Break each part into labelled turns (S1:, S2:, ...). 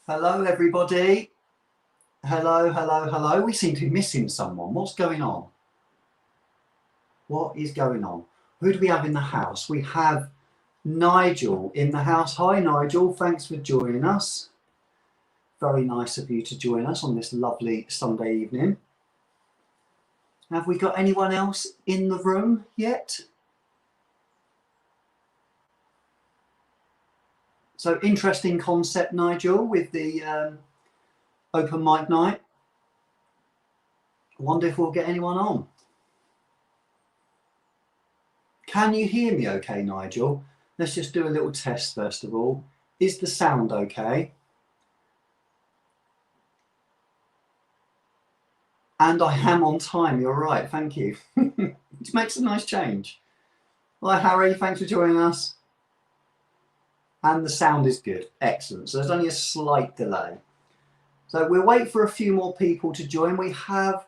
S1: Hello, everybody. Hello, hello, hello. We seem to be missing someone. What's going on? What is going on? Who do we have in the house? We have Nigel in the house. Hi, Nigel. Thanks for joining us. Very nice of you to join us on this lovely Sunday evening. Have we got anyone else in the room yet? So interesting concept, Nigel, with the open mic night. I wonder if we'll get anyone on. Can you hear me okay, Nigel? Let's just do a little test first of all. Is the sound okay? And I am on time, you're right, thank you. Which makes a nice change. Hi Harry, thanks for joining us. And the sound is good, excellent. So there's only a slight delay. So we'll wait for a few more people to join. We have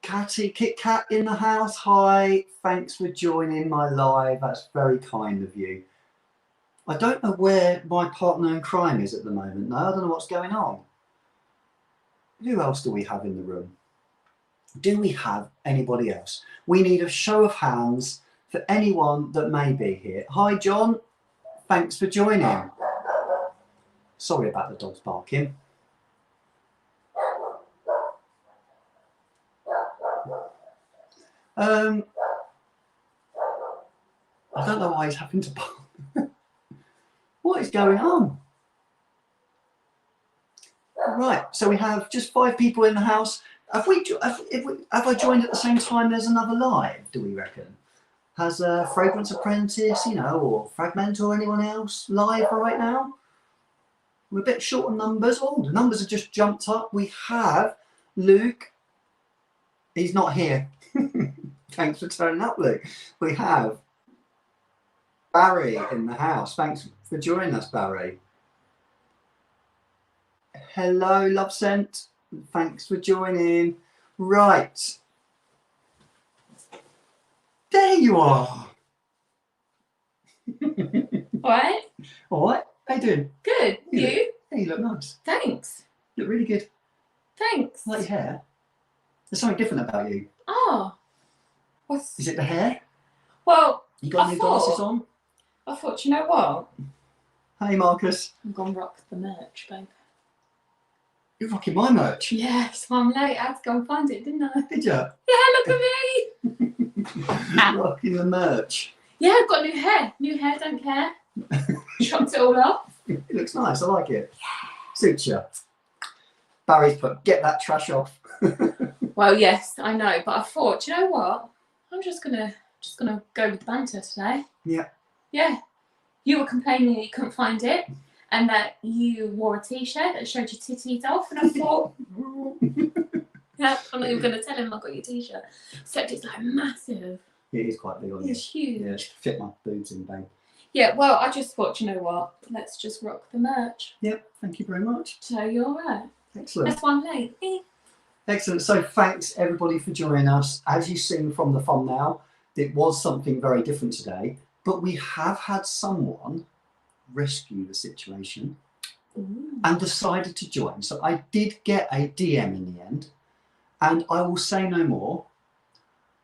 S1: Kit Kat in the house. Hi, thanks for joining my live. That's very kind of you. I don't know where my partner in crime is at the moment. No, I don't know what's going on. Who else do we have in the room? Do we have anybody else? We need a show of hands for anyone that may be here. Hi, John. Thanks for joining. Sorry about the dogs barking. I don't know why he's having to bark. What is going on? Right, so we have just 5 people in the house. Have I joined at the same time there's another live, do we reckon? Has Fragrance Apprentice, you know, or Fragment or anyone else live right now? We're a bit short on numbers. Oh, the numbers have just jumped up. We have Luke. He's not here. Thanks for turning up, Luke. We have Barry in the house. Thanks for joining us, Barry. Hello, Love Scent. Thanks for joining. Right. There you are.
S2: All right.
S1: All right. How you doing?
S2: Good. You?
S1: Yeah, you look nice.
S2: Thanks.
S1: You look really good.
S2: Thanks.
S1: I like your hair. There's something different about you.
S2: Oh.
S1: Is it the hair?
S2: Well,
S1: You got new glasses on?
S2: I thought, you know what?
S1: Hey, Marcus.
S2: I'm going to rock the merch, babe.
S1: You're rocking my merch.
S2: Yes, I'm late. I had to go and find it, didn't I?
S1: Did you?
S2: Yeah, look at me.
S1: Rocking the merch.
S2: Yeah, I've got new hair. New hair, don't care. Chopped it all off.
S1: It looks nice. I like it. Yeah. Suits you. Barry's put, get that trash off.
S2: Well, yes, I know, but I thought, you know what? I'm just gonna go with the banter today.
S1: Yeah.
S2: Yeah. You were complaining that you couldn't find it, and that you wore a t-shirt that showed your titties off, and I thought, yeah, I'm not even gonna tell him I got your t-shirt. Except it's like massive.
S1: It is quite big on you.
S2: It's huge.
S1: Yeah, fit my boobs in, babe.
S2: Yeah, well, I just thought, you know what? Let's just rock the merch.
S1: Yep, thank you very much.
S2: So you're all right.
S1: Excellent.
S2: That's why I'm late.
S1: Excellent. So thanks everybody for joining us. As you've seen from the thumbnail, it was something very different today, but we have had someone rescue the situation. Ooh. And decided to join. So I did get a DM in the end, and I will say no more.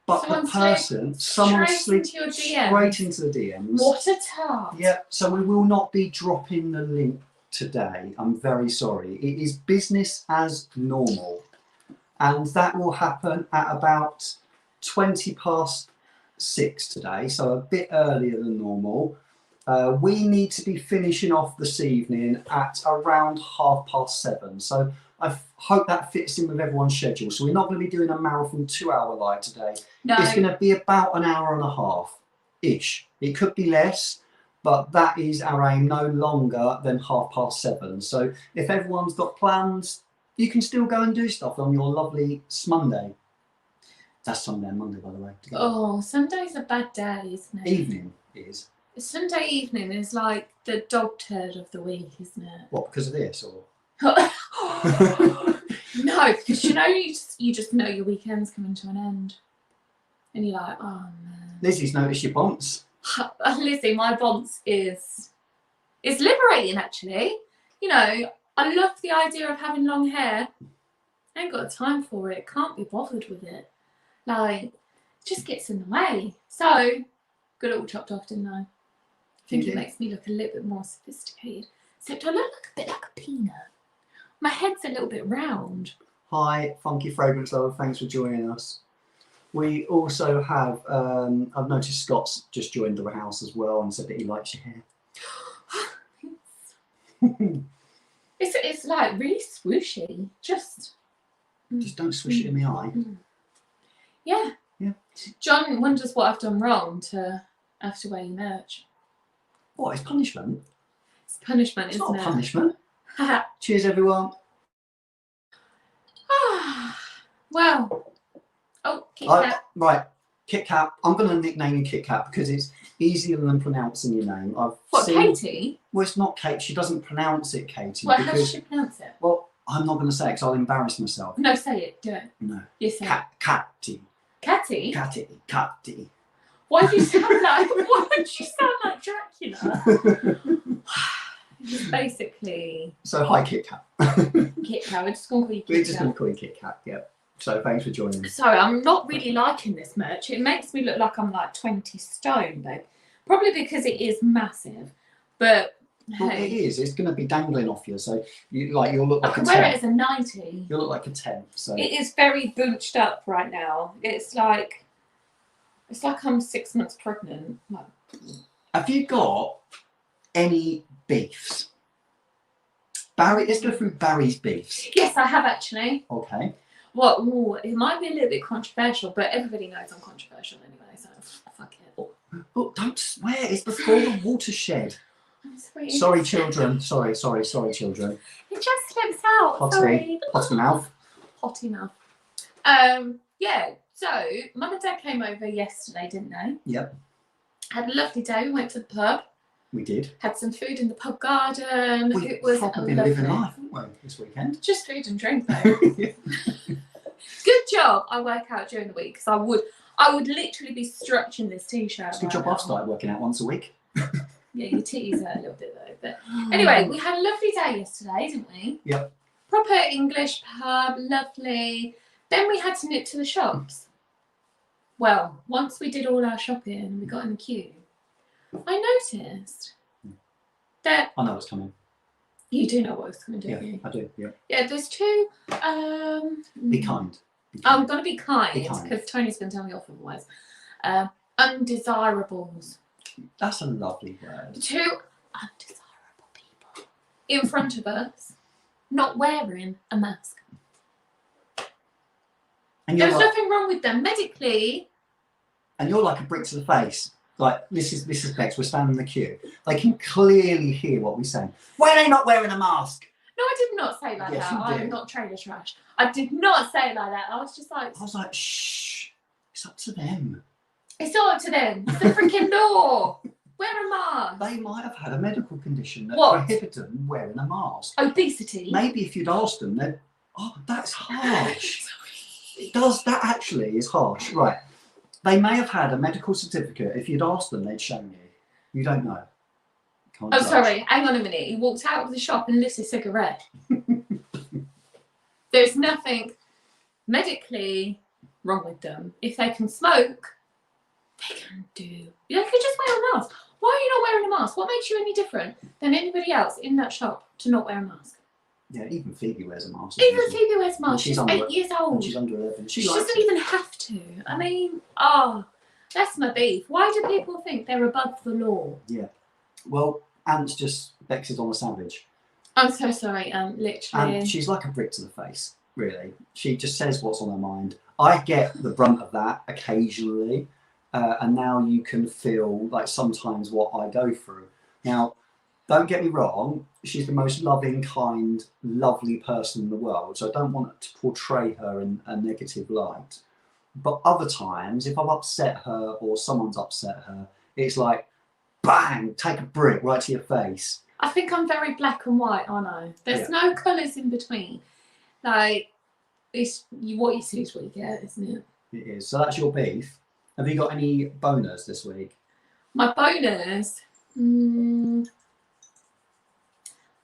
S1: But someone slipped straight into the DMs.
S2: What a tart.
S1: Yeah, so we will not be dropping the link today. I'm very sorry. It is business as normal. And that will happen at about 6:20 today, so a bit earlier than normal. We need to be finishing off this evening at around 7:30. So I hope that fits in with everyone's schedule. So we're not going to be doing a marathon 2-hour live today. No. It's going to be about an hour and a half-ish. It could be less, but that is our aim, no longer than 7:30. So if everyone's got plans, you can still go and do stuff on your lovely Monday. That's Sunday and Monday, by the way.
S2: Oh, Sunday's a bad day, isn't it?
S1: Evening is.
S2: Sunday evening is like the dog turd of the week, isn't it?
S1: What, because of this, or?
S2: No, because you know, you just know your weekend's coming to an end. And you're like, oh man.
S1: Lizzie's noticed your bonce.
S2: Lizzie, my bonce is It's liberating, actually. You know, I love the idea of having long hair. I ain't got time for it. Can't be bothered with it. Like, it just gets in the way. So, got it all chopped off, didn't I? I think it makes me look a little bit more sophisticated. Except I look like a bit like a peanut. My head's a little bit round.
S1: Hi, Funky Fragrance Lover. Thanks for joining us. We also have, I've noticed Scott's just joined the house as well and said that he likes your hair.
S2: It's like really swooshy. Just
S1: don't swish it in the eye.
S2: Yeah.
S1: Yeah.
S2: John wonders what I've done wrong to have to wear your merch.
S1: What, it's punishment?
S2: It's punishment,
S1: It's
S2: isn't
S1: not
S2: it?
S1: a punishment. Cheers, everyone.
S2: Well. Oh, Kit Kat.
S1: Right, Kit Kat. I'm going to nickname you Kit Kat because it's easier than pronouncing your name.
S2: What, Katie?
S1: Well, it's not Kate. She doesn't pronounce it Katie.
S2: Well, how does she pronounce it?
S1: Well, I'm not going to say it because I'll embarrass myself.
S2: No, say it. Do it.
S1: No.
S2: You say
S1: it. Catty.
S2: Catty?
S1: Catty.
S2: Why do you sound like? Why don't you sound like Dracula? Just basically.
S1: So hi, Kit Kat.
S2: Kit Kat. We're just going to call you Kit Kat.
S1: We're just going to call you Kit Kat. Yep. So thanks for joining us.
S2: Sorry, I'm not really liking this merch. It makes me look like I'm like 20 stone, babe. Probably because it is massive, but
S1: well,
S2: hey.
S1: it is. It's going to be dangling off you, so you'll look like
S2: I
S1: a
S2: can wear
S1: 10.
S2: it as a 90.
S1: You'll look like a 10. So
S2: it is very booched up right now. It's like I'm 6 months pregnant. Like,
S1: have you got any beefs? Barry, let's go through Barry's beefs.
S2: yes, I have actually.
S1: Okay.
S2: What? Ooh, it might be a little bit controversial, but everybody knows I'm controversial anyway, so fuck it.
S1: Oh, don't swear. It's before the watershed.
S2: I'm sorry.
S1: Sorry, children. Sorry, children.
S2: It just slips out.
S1: Potty.
S2: Sorry.
S1: Potty mouth.
S2: Potty mouth. Yeah. So Mum and Dad came over yesterday, didn't they?
S1: Yep.
S2: Had a lovely day. We went to the pub.
S1: We did.
S2: Had some food in the pub garden.
S1: We've
S2: it was
S1: probably
S2: lovely.
S1: living life, haven't we, this weekend?
S2: Just food and drink though. Good job. I work out during the week because I would literally be stretching this t-shirt.
S1: It's a good job I've started working out once a week.
S2: Yeah, your titties hurt a little bit though. But anyway, we had a lovely day yesterday, didn't we?
S1: Yep.
S2: Proper English pub, lovely. Then we had to nip to the shops. Well, once we did all our shopping and we got in the queue, I noticed that...
S1: I know what's coming.
S2: You do know what's coming, don't
S1: Yeah,
S2: you?
S1: I do, yeah.
S2: Yeah, there's two...
S1: Be kind.
S2: I'm going to be kind,
S1: Be kind.
S2: because Tony's going to tell me off otherwise. Undesirables.
S1: That's a lovely word.
S2: Two undesirable people in front of us not wearing a mask.
S1: And
S2: There's nothing wrong with them medically.
S1: And you're like a brick to the face. Like, this is Bex, we're standing in the queue. They can clearly hear what we're saying. Why are they not wearing a mask?
S2: No, I did not say like
S1: Yes,
S2: that.
S1: you
S2: I
S1: did.
S2: am not trailer trash. I did not say it like that. I was just like...
S1: I was like, shh, it's up to them.
S2: It's not up to them. It's the freaking law. Wear a mask.
S1: They might have had a medical condition that
S2: What?
S1: prohibited them wearing a mask.
S2: Obesity.
S1: Maybe if you'd asked them, they'd, oh, that's harsh. That actually is harsh. Right. They may have had a medical certificate. If you'd asked them, they'd shown you. You don't know. Can't
S2: Oh,
S1: judge.
S2: sorry. Hang on a minute. He walked out of the shop and lit a cigarette. There's nothing medically wrong with them. If they can smoke, they can do. They could just wear a mask. Why are you not wearing a mask? What makes you any different than anybody else in that shop to not wear a mask?
S1: Yeah, even Phoebe wears a mask.
S2: Even
S1: doesn't she?
S2: Phoebe wears a mask.
S1: And
S2: She's
S1: under
S2: 8 years old.
S1: And she's under 11. She likes
S2: doesn't
S1: it.
S2: even have to. I mean, that's my beef. Why do people think they're above the law?
S1: Yeah. Well, Ant's just Bex's on a savage.
S2: I'm so sorry, literally.
S1: And she's like a brick to the face, really. She just says what's on her mind. I get the brunt of that occasionally. And now you can feel like sometimes what I go through. Now, don't get me wrong, she's the most loving, kind, lovely person in the world. So I don't want to portray her in a negative light. But other times, if I've upset her or someone's upset her, it's like, bang, take a brick right to your face.
S2: I think I'm very black and white, aren't I? There's no colours in between. Like, what you see is what you get, isn't it?
S1: It is. So that's your beef. Have you got any boners this week?
S2: My bonus,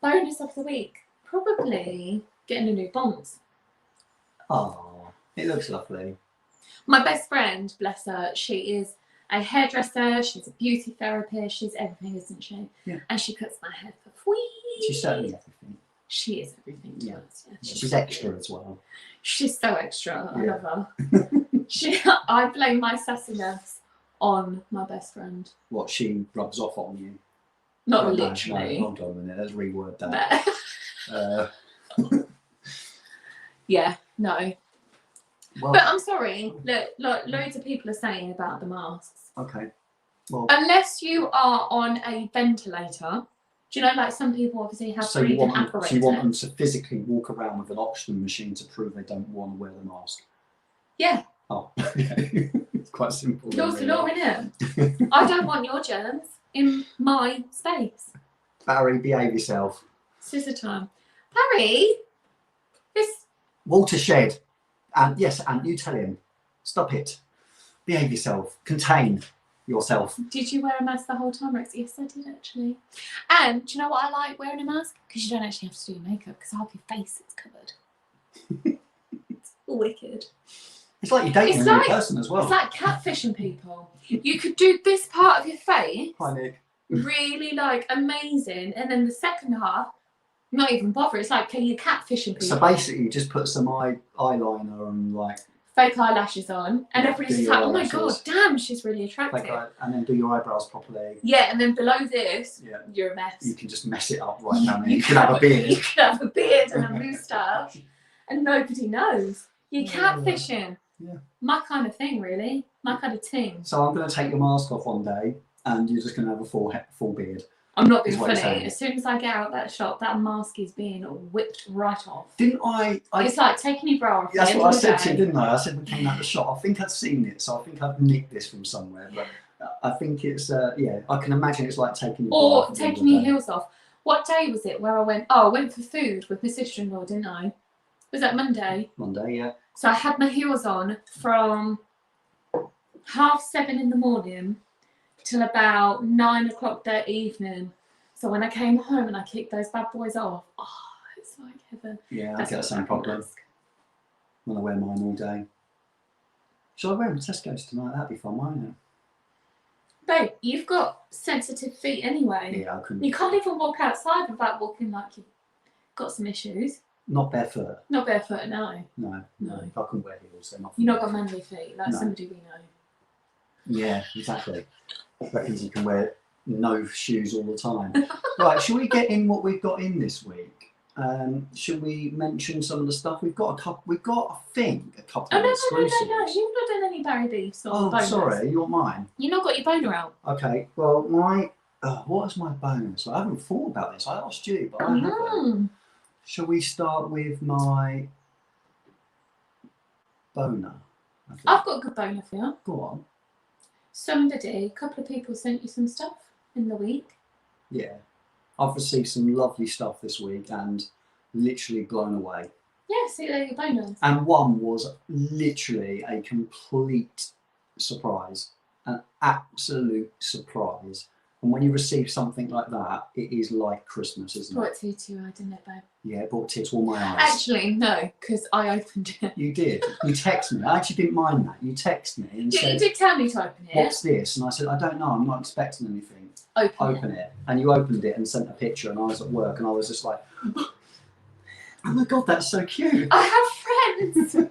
S2: Bonus of the week. Probably getting a new bonds.
S1: Oh, it looks lovely.
S2: My best friend, bless her, she is a hairdresser, she's a beauty therapist, she's everything, isn't she?
S1: Yeah.
S2: And she cuts my hair for free.
S1: She's certainly everything.
S2: She is everything to
S1: Yeah.
S2: us. Yeah,
S1: She's extra as well.
S2: She's so extra. I
S1: Yeah.
S2: love her. I blame my sassiness on my best friend.
S1: What, she rubs off on you?
S2: Not
S1: Oh,
S2: literally.
S1: No, hold on a minute, let's reword that.
S2: Yeah, no.
S1: Well,
S2: But I'm sorry, look, loads of people are saying about the masks.
S1: okay. Well,
S2: Unless you are on a ventilator, do you know, like some people obviously have
S1: so you
S2: breathing
S1: want them,
S2: apparatus.
S1: so you want them to physically walk around with an oxygen machine to prove they don't want to wear the mask?
S2: Yeah.
S1: Oh, okay. It's quite simple.
S2: Law's the law, innit? I don't want your germs in my space.
S1: Barry, behave yourself.
S2: Scissor time. Barry, this.
S1: Watershed. And yes, and you tell him, stop it. Behave yourself. Contain yourself.
S2: Did you wear a mask the whole time, Rex? Yes, I did actually. And do you know what I like wearing a mask? Because you don't actually have to do your makeup, because half your face is covered. It's wicked.
S1: It's like you're dating a new person as well.
S2: It's like catfishing people. You could do this part of your face,
S1: Hi, Nick.
S2: really like amazing, and then the second half, not even bother. It's like, okay, you're catfishing people.
S1: So basically, you just put some eyeliner and like
S2: fake eyelashes on, and everybody's
S1: do
S2: just
S1: your
S2: like, oh my
S1: eyelashes.
S2: god, damn, she's really attractive.
S1: fake eye, and then do your eyebrows properly.
S2: Yeah, and then below this,
S1: Yeah.
S2: you're a mess.
S1: You can just mess it up right down there. You could have a beard.
S2: You could have a beard and a moustache, and nobody knows. You're
S1: Yeah.
S2: catfishing.
S1: Yeah.
S2: My kind of thing, really. My kind of thing.
S1: So I'm going to take your mask off one day, and you're just going to have a full beard.
S2: I'm not being
S1: Is what you're
S2: funny.
S1: saying.
S2: As soon as I get out that shop, that mask is being whipped right off.
S1: Didn't I?
S2: It's like taking your bra off.
S1: That's
S2: the
S1: what I
S2: end of the
S1: said to
S2: day.
S1: you, didn't I? I said we came out the shop. I think I'd seen it, so I think I've nicked this from somewhere. But I think it's yeah. I can imagine it's like taking your bra
S2: Or
S1: off at the end
S2: taking
S1: of
S2: your
S1: the day.
S2: heels off. What day was it where I went? Oh, I went for food with my sister-in-law, didn't I? Was that Monday?
S1: Monday, yeah.
S2: So I had my heels on from 7:30 in the morning till about 9 o'clock that evening. So when I came home and I kicked those bad boys off, oh, it's like heaven.
S1: Yeah, I
S2: That's
S1: get the
S2: what
S1: same
S2: I
S1: problem
S2: ask.
S1: when I wear mine all day. Shall I wear them to Tesco's tonight? That'd be fun, won't it?
S2: Babe, you've got sensitive feet anyway.
S1: Yeah, I couldn't.
S2: You can't even walk outside without walking like you've got some issues.
S1: Not barefoot.
S2: Not barefoot, no.
S1: No.
S2: No.
S1: I couldn't wear heels. They're not.
S2: You've not got manly feet, like
S1: No.
S2: somebody we know.
S1: Yeah, exactly. Reckons you can wear no shoes all the time. Right, shall we get in what we've got in this week? Should we mention some of the stuff we've got? We've got, I think, a couple
S2: Oh,
S1: of
S2: no,
S1: exclusives.
S2: You've not done any Barry Beefs or
S1: Oh,
S2: bonus.
S1: sorry, you want mine?
S2: You've not got your boner out.
S1: Okay, well, what is my bonus? I haven't thought about this. I asked you, but I haven't.
S2: Mm.
S1: Shall we start with my boner? I think.
S2: I've got a good boner for you.
S1: Go on.
S2: A couple of people sent you some stuff in the week.
S1: Yeah. I've received some lovely stuff this week and literally blown away.
S2: Yeah, see, they're your boners.
S1: And one was literally a complete surprise, an absolute surprise. And when you receive something like that, it is like Christmas, isn't
S2: Brought
S1: it?
S2: it to you, didn't it, babe?
S1: Yeah, it brought tears to all my eyes.
S2: Actually, no, because I opened it.
S1: You did. You text me. I actually didn't mind that. You text me and
S2: Yeah, you
S1: said,
S2: did tell me to open it.
S1: "What's this?" And I said, "I don't know. I'm not expecting anything."
S2: Open it.
S1: it. And you opened it and sent a picture, and I was at work, and I was just like, "Oh my god, that's so cute."
S2: I have friends.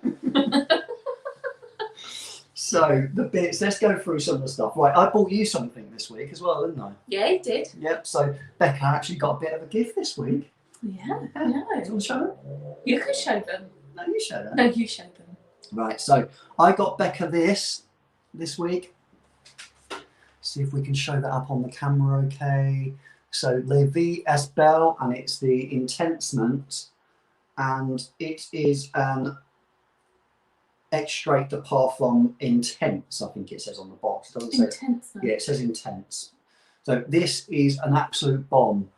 S1: So the bits. Let's go through some of the stuff. Right, I bought you something this week as well, didn't I?
S2: Yeah, you did.
S1: Yep. So Becca actually got a bit of a gift this week.
S2: Yeah, I
S1: Do you
S2: know.
S1: want to show it?
S2: You could show them.
S1: No, you show that.
S2: No, you show them.
S1: Right. So I got Becca this week. See if we can show that up on the camera. Okay. So Le Vie Est Belle, and it's the Intensement, and it is an extrait de parfum intense. I think it says on the box. It doesn't say.
S2: Intense.
S1: Yeah, it says intense. So this is an absolute bomb.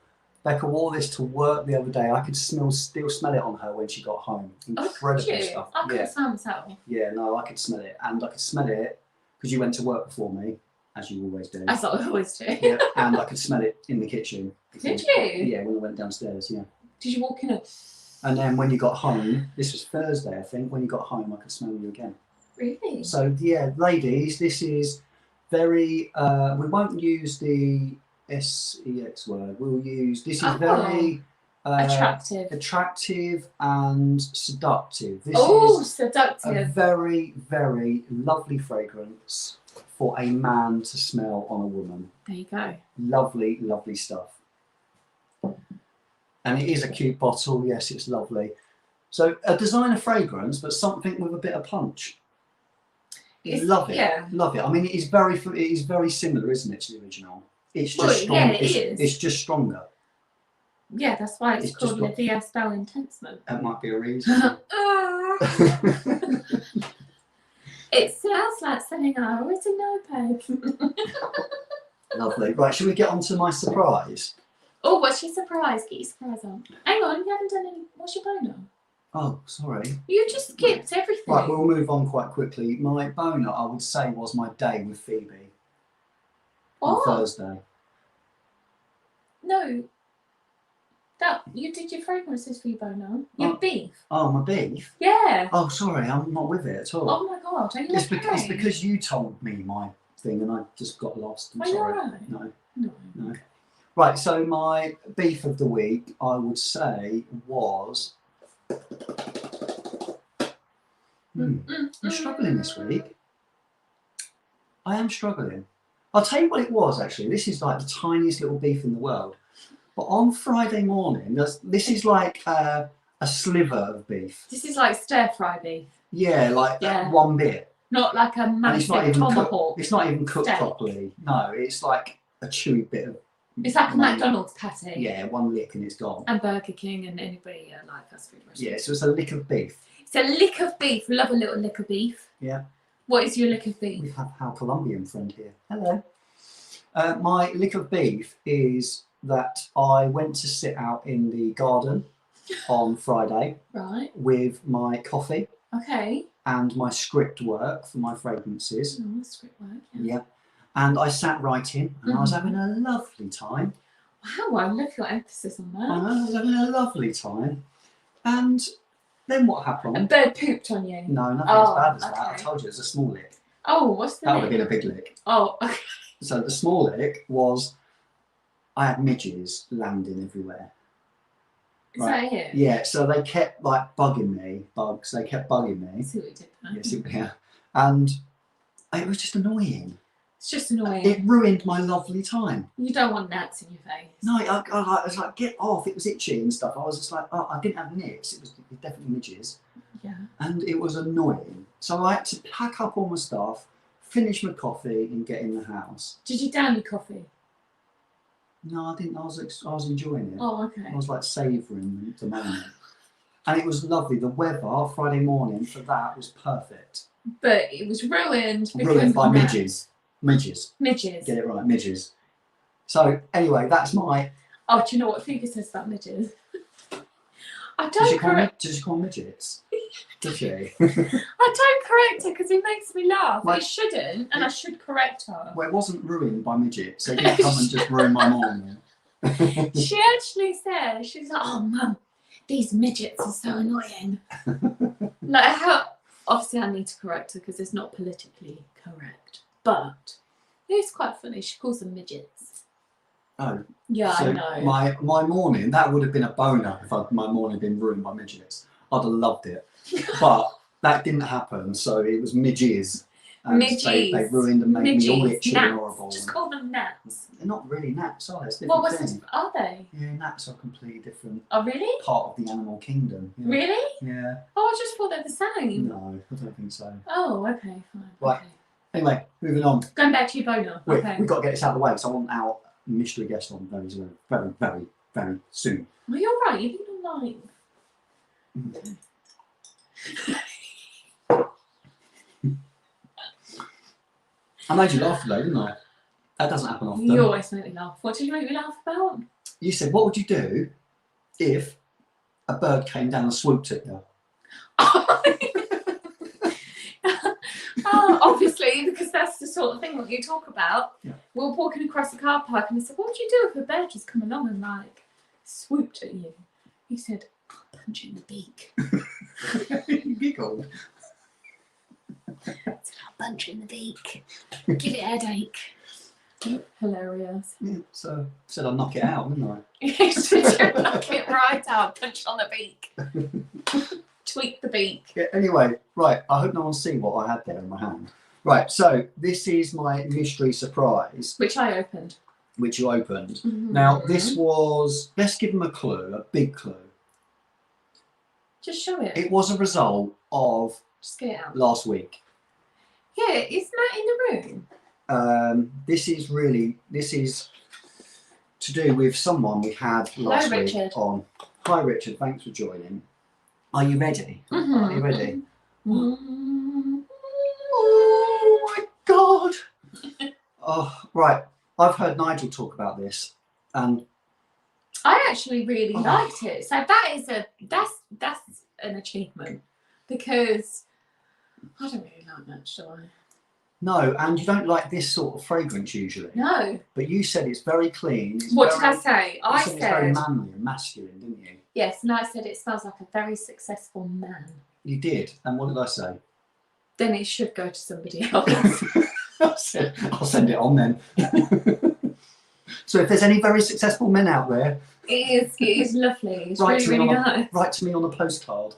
S1: Becca wore this to work the other day. I could still smell it on her when she got home. Incredible
S2: Oh, could you?
S1: stuff.
S2: I couldn't
S1: Yeah,
S2: smell myself.
S1: yeah, no, I could smell it, and I could smell it because you went to work before me. as you always do.
S2: As I always do.
S1: Yeah, and I could smell it in the kitchen.
S2: Did you?
S1: Yeah, when I went downstairs, yeah.
S2: Did you walk in it?
S1: And then when you got home, this was Thursday, I think, when you got home, I could smell you again.
S2: Really?
S1: So, yeah, ladies, this is very, we won't use the SEX word, we'll use, this is very attractive and seductive. This is
S2: seductive.
S1: a very, very lovely fragrance for a man to smell on a woman.
S2: There you go.
S1: Lovely, lovely stuff. And it is a cute bottle, yes, it's lovely. So a designer fragrance, but something with a bit of punch. Love it,
S2: yeah.
S1: Love it. I mean, it is very similar, isn't it, to the original? It's just stronger.
S2: Yeah, it is.
S1: It's just stronger.
S2: Yeah, that's why it's called Le Dia Spell Intensement.
S1: That might be a reason.
S2: It smells like something I already know, babe.
S1: Lovely. Right, shall we get on to my surprise?
S2: Oh, what's your surprise? Get your surprise on. Hang on, you haven't done any. What's your boner?
S1: Oh, sorry.
S2: You just skipped everything.
S1: Right, we'll move on quite quickly. My boner, I would say, was my day with Phoebe. On Thursday.
S2: No. That you did your fragrances for your boner. Your beef.
S1: Oh, my beef?
S2: Yeah.
S1: Oh, sorry, I'm not with it at all.
S2: Oh my god, are you
S1: It's
S2: okay?
S1: because you told me my thing and I just got lost. I'm
S2: Are you
S1: sorry.
S2: alright?
S1: No.
S2: No.
S1: Right, so my beef of the week, I would say, was... I'm struggling this week. I am struggling. I'll tell you what it was, actually. This is like the tiniest little beef in the world. But on Friday morning, this is like a sliver of beef.
S2: This is like stir-fry beef.
S1: Yeah, like one bit.
S2: Not like a massive tomahawk.
S1: It's not even cooked properly. No, it's like a chewy bit of...
S2: It's like a McDonald's patty.
S1: Yeah, one lick and it's gone.
S2: And Burger King and anybody like fast food restaurants.
S1: Yeah, so it's a lick of beef.
S2: It's a lick of beef. Love a little lick of beef.
S1: Yeah.
S2: What is your lick of beef?
S1: We have our Colombian friend here. Hello. My lick of beef is that I went to sit out in the garden on Friday.
S2: Right.
S1: With my coffee.
S2: Okay.
S1: And my script work for my fragrances.
S2: Oh, script work,
S1: yeah. And I sat writing and I was having a lovely time.
S2: Wow, I love your emphasis on that.
S1: I was having a lovely time. And then what happened?
S2: A bird pooped on you?
S1: No, nothing as bad as that. I told you, it was a small lick.
S2: Oh, what's the
S1: That would have been a big lick.
S2: Oh, okay.
S1: So the small lick was, I had midges landing everywhere.
S2: Is that it?
S1: Yeah, so they kept like bugging me, they kept bugging me.
S2: I see what you did there.
S1: Yes, yeah. And it was just annoying.
S2: It's just annoying.
S1: It ruined my lovely time.
S2: You don't want gnats in your face.
S1: No, I was like, get off. It was itchy and stuff. I was just like, oh, I didn't have nits. It was definitely midges.
S2: Yeah.
S1: And it was annoying. So I had to pack up all my stuff, finish my coffee and get in the house.
S2: Did you down your coffee?
S1: No, I didn't. I was enjoying it.
S2: Oh, okay.
S1: I was like savouring the moment. And it was lovely. The weather Friday morning for that was perfect.
S2: But it was ruined because
S1: ruined by
S2: gnats.
S1: midges. Midges.
S2: Midges.
S1: Get it right, midges. So anyway, that's my...
S2: Oh, do you know what Fuga says about midges? I don't
S1: Did she call them midgets? Did she?
S2: I don't correct her because it makes me laugh. It shouldn't, and I should correct her.
S1: Well, it wasn't ruined by midgets, so it didn't come and just ruin my morning.
S2: She actually said, she's like, oh, Mum, these midgets are so annoying. Like, how... Obviously, I need to correct her because it's not politically correct. But it's quite funny. She calls them midgets.
S1: Oh.
S2: Yeah,
S1: so
S2: I know.
S1: My morning, that would have been a boner if my morning had been ruined by midgets. I'd have loved it. But that didn't happen, so it was midges.
S2: Midges.
S1: They ruined and made me all itchy and
S2: gnats.
S1: horrible.
S2: Just call them gnats.
S1: They're not really gnats, are they? It's a
S2: What
S1: different
S2: was
S1: thing.
S2: this? Are they?
S1: Yeah, gnats are completely different.
S2: Oh, really?
S1: Part of the animal kingdom. Yeah.
S2: Really?
S1: Yeah.
S2: Oh, I just thought they're the same.
S1: No, I don't think so.
S2: Oh, okay, fine.
S1: Right.
S2: Okay.
S1: Anyway, moving on.
S2: Going back to your boner.
S1: We've
S2: Okay.
S1: got to get this out of the way, so I want our mystery guest on very soon.
S2: Are you alright? You've been online.
S1: I made you laugh today, didn't I? That doesn't happen often.
S2: You always make me laugh. What did you make me laugh about?
S1: You said, what would you do if a bird came down and swooped at you?
S2: Oh, obviously, because that's the sort of thing that you talk about.
S1: Yeah.
S2: We were walking across the car park and I said, what would you do if a bird just come along and like swooped at you? He said, I'll punch it in the beak.
S1: You giggled.
S2: I said, I'll punch it in the beak. Give it a headache. Hilarious.
S1: Yeah, so said I'll knock it out, didn't I?
S2: You should knock it right out, punch on the beak. Tweak the beak.
S1: Yeah, anyway, right, I hope no one see what I had there in my hand. Right, so this is my mystery surprise.
S2: Which I opened.
S1: Which you opened.
S2: Mm-hmm.
S1: Now, this was, let's give them a clue, a big clue.
S2: Just show it.
S1: It was a result of
S2: Just get it out.
S1: last week.
S2: Yeah, isn't that in the room?
S1: This is to do with someone we had last week
S2: Richard.
S1: on. Hi Richard, thanks for joining. Are you ready?
S2: Mm-hmm.
S1: Are you ready?
S2: Mm-hmm.
S1: Oh my god! Oh, right. I've heard Nigel talk about this, and
S2: I actually really liked it. So that's an achievement, because I don't really like much, do I?
S1: no, and you don't like this sort of fragrance usually.
S2: No.
S1: But you said it's very clean. It's
S2: What
S1: very,
S2: did I say? I
S1: you said it's very
S2: said
S1: manly and masculine, didn't you?
S2: yes, and I said it smells like a very successful man.
S1: You did. And what did I say?
S2: Then it should go to somebody else.
S1: I said, I'll send it on then. So if there's any very successful men out there,
S2: It is lovely. It's
S1: Write
S2: really,
S1: to me
S2: really
S1: on
S2: nice.
S1: write to me on a postcard.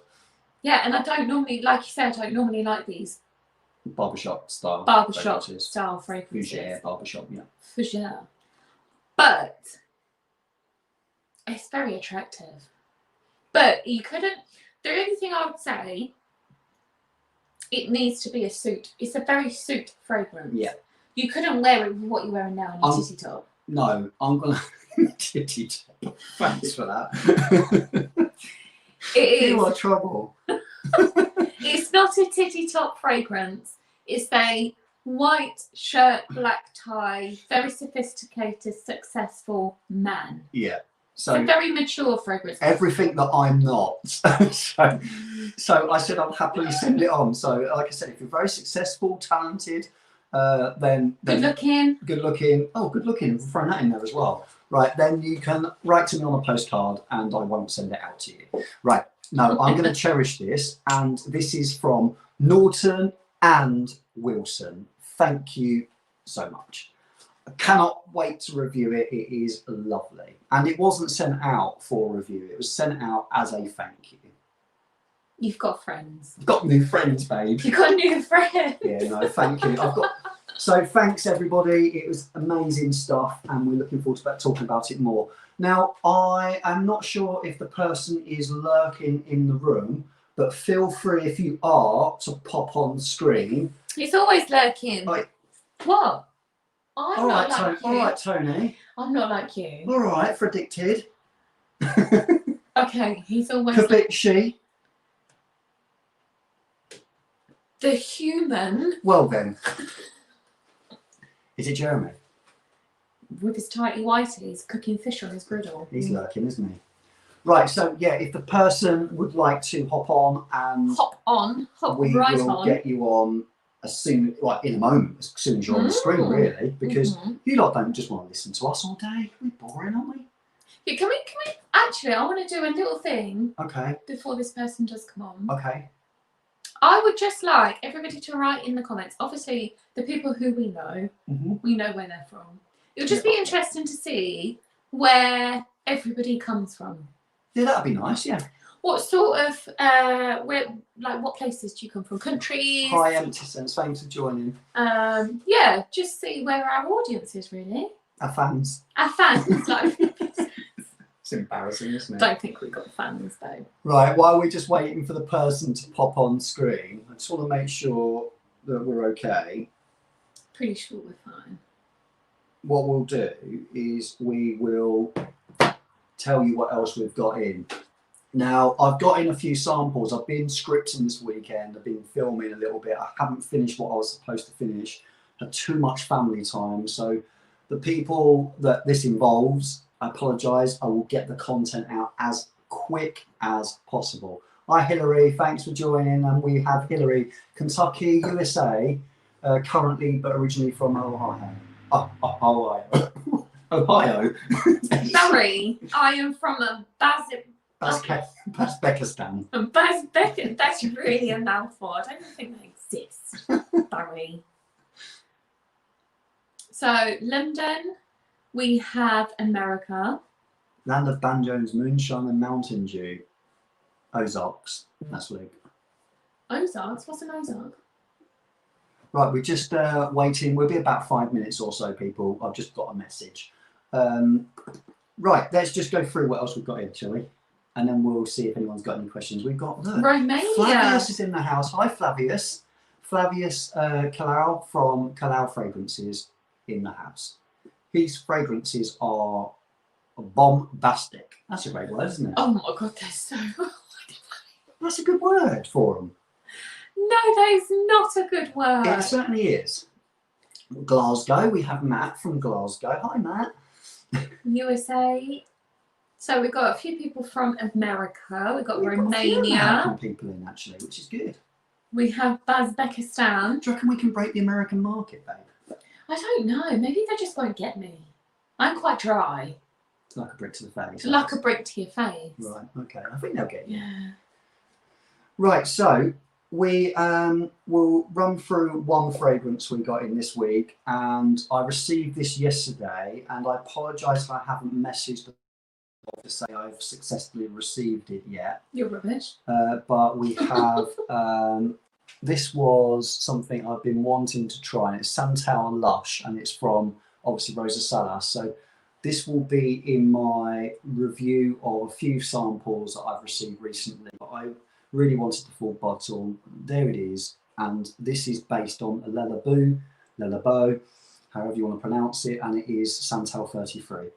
S2: Yeah, and I don't normally, like you said, I don't normally like these
S1: Barbershop style.
S2: barbershop
S1: fragrances.
S2: style fragrances.
S1: Fougere, barbershop, yeah.
S2: For sure. But it's very attractive. But you couldn't, the only thing I would say, it needs to be a suit. It's a very suit fragrance.
S1: Yeah.
S2: You couldn't wear it with what you're wearing now in a titty top.
S1: No, I'm gonna titty top. Thanks for that.
S2: It is.
S1: You are trouble.
S2: It's not a titty top fragrance. It's a white shirt, black tie, very sophisticated, successful man.
S1: Yeah.
S2: It's
S1: So
S2: a very mature fragrance.
S1: everything that I'm not. so I said I'll happily send it on. So like I said, if you're very successful, talented, then
S2: Good looking.
S1: good looking. Oh, good looking. We're throwing that in there as well. Right, then you can write to me on a postcard and I won't send it out to you. Right, no, I'm going to cherish this. And this is from Norton and Wilson. Thank you so much. I cannot wait to review it. It is lovely. And it wasn't sent out for review. It was sent out as a thank you.
S2: You've got friends.
S1: I've got new friends, babe.
S2: You've got new friends.
S1: Yeah, no, thank you. So thanks everybody. It was amazing stuff and we're looking forward to talking about it more. Now, I am not sure if the person is lurking in the room, but feel free if you are to pop on screen.
S2: He's always lurking.
S1: Right.
S2: What? I'm
S1: All
S2: not
S1: right,
S2: like you.
S1: all right, Tony.
S2: I'm not like you.
S1: All right, Fragdicted.
S2: Okay, he's always
S1: Kabichi.
S2: the human
S1: Well then. Is it Jeremy?
S2: with his tighty whities cooking fish on his griddle.
S1: He's lurking, isn't he? Right, so yeah, if the person would like to hop on and
S2: Hop
S1: we
S2: right
S1: will
S2: on.
S1: get you on as soon, like in a moment, as soon as you're on the screen, really, because you lot don't just want to listen to us all day. We're boring, aren't we?
S2: Yeah, can we actually, I want to do a little thing
S1: Okay,
S2: before this person does come on.
S1: okay.
S2: I would just like everybody to write in the comments. Obviously, the people who we know where they're from. It would just be interesting to see where everybody comes from.
S1: Yeah, that'd be nice, yeah.
S2: What sort of, what places do you come from? Countries?
S1: Hi, Empty Sense, thanks for joining.
S2: Yeah, just see where our audience is, really.
S1: Our fans.
S2: Our fans, like,
S1: It's embarrassing, isn't it?
S2: don't think we've got fans, though.
S1: Right, while we're just waiting for the person to pop on screen, I just want to make sure that we're okay.
S2: Pretty sure we're fine.
S1: What we'll do is we will tell you what else we've got in. Now, I've got in a few samples. I've been scripting this weekend. I've been filming a little bit. I haven't finished what I was supposed to finish. Had too much family time. So the people that this involves, I apologise. I will get the content out as quick as possible. Hi Hillary, thanks for joining. And we have Hillary, Kentucky, USA, currently but originally from Ohio. Ohio. Ohio.
S2: Sorry, I am from a
S1: Uzbekistan.
S2: That's really a mouthful. I don't think that exists. Sorry. So London, we have America.
S1: Land of banjos, moonshine and mountain dew. Ozarks. That's Luke.
S2: Ozarks? What's an Ozark?
S1: Right, we're just waiting. We'll be about 5 minutes or so, people. I've just got a message. Right, let's just go through what else we've got in, shall we? And then we'll see if anyone's got any questions. We've got, look,
S2: Romania.
S1: Flavius is in the house. Hi, Flavius. Flavius Kalau from Kalau Fragrances in the house. His fragrances are bombastic. That's a great word, isn't it?
S2: Oh my God, they're so...
S1: That's a good word for them.
S2: No, that is not a good word.
S1: It certainly is. Glasgow, we have Matt from Glasgow. Hi, Matt.
S2: USA. So we've got a few people from America. We've got Romania.
S1: A few American people in, actually, which is good.
S2: We have Uzbekistan.
S1: Do you reckon we can break the American market, babe?
S2: I don't know. Maybe they just won't get me. I'm quite dry.
S1: Like a brick to the face.
S2: Like a brick to your face.
S1: Right, okay. I think they'll get you.
S2: Yeah.
S1: Right, so we will run through one fragrance we got in this week, and I received this yesterday, and I apologise if I haven't messaged to say I've successfully received it yet.
S2: You're rubbish.
S1: But we have, this was something I've been wanting to try, and it's Santal Lush, and it's from, obviously, Rosa Salas. So this will be in my review of a few samples that I've received recently. But I really wanted the full bottle. There it is. And this is based on a Lelabo, however you want to pronounce it. And it is Santal 33.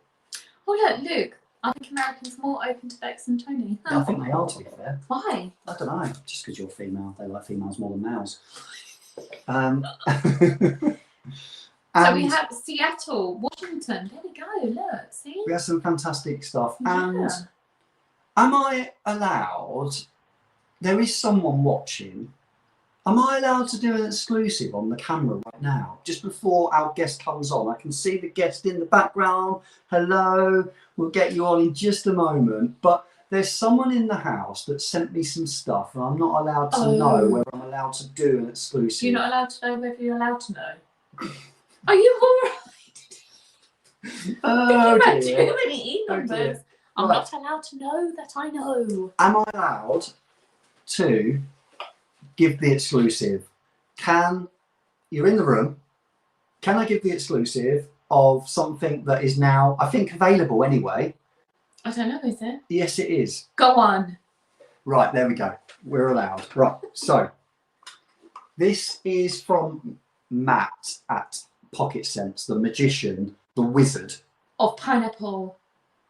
S2: Oh, look, Luke. I think Americans are more open to Bex than Tony.
S1: I think they are, to be fair.
S2: Why?
S1: I don't know. Just because you're female. They like females more than males.
S2: So we have Seattle, Washington. There we go. Look, see?
S1: We have some fantastic stuff.
S2: Yeah.
S1: And am I allowed, there is someone watching, am I allowed to do an exclusive on the camera right now? Just before our guest comes on. I can see the guest in the background. Hello. We'll get you on in just a moment. But there's someone in the house that sent me some stuff, and I'm not allowed to know whether I'm allowed to do an exclusive.
S2: You're not allowed to know whether you're allowed to know. Are you all right?
S1: Oh,
S2: Thinking about
S1: dear.
S2: too many numbers. I'm not allowed to know that I know.
S1: Am I allowed to give the exclusive? You're in the room, can I give the exclusive of something that is now, I think, available anyway?
S2: I don't know, is it?
S1: Yes, it is.
S2: Go on.
S1: Right, there we go. We're allowed. Right, so this is from Matt at Pocket Sense, the magician, the wizard.
S2: Of pineapple.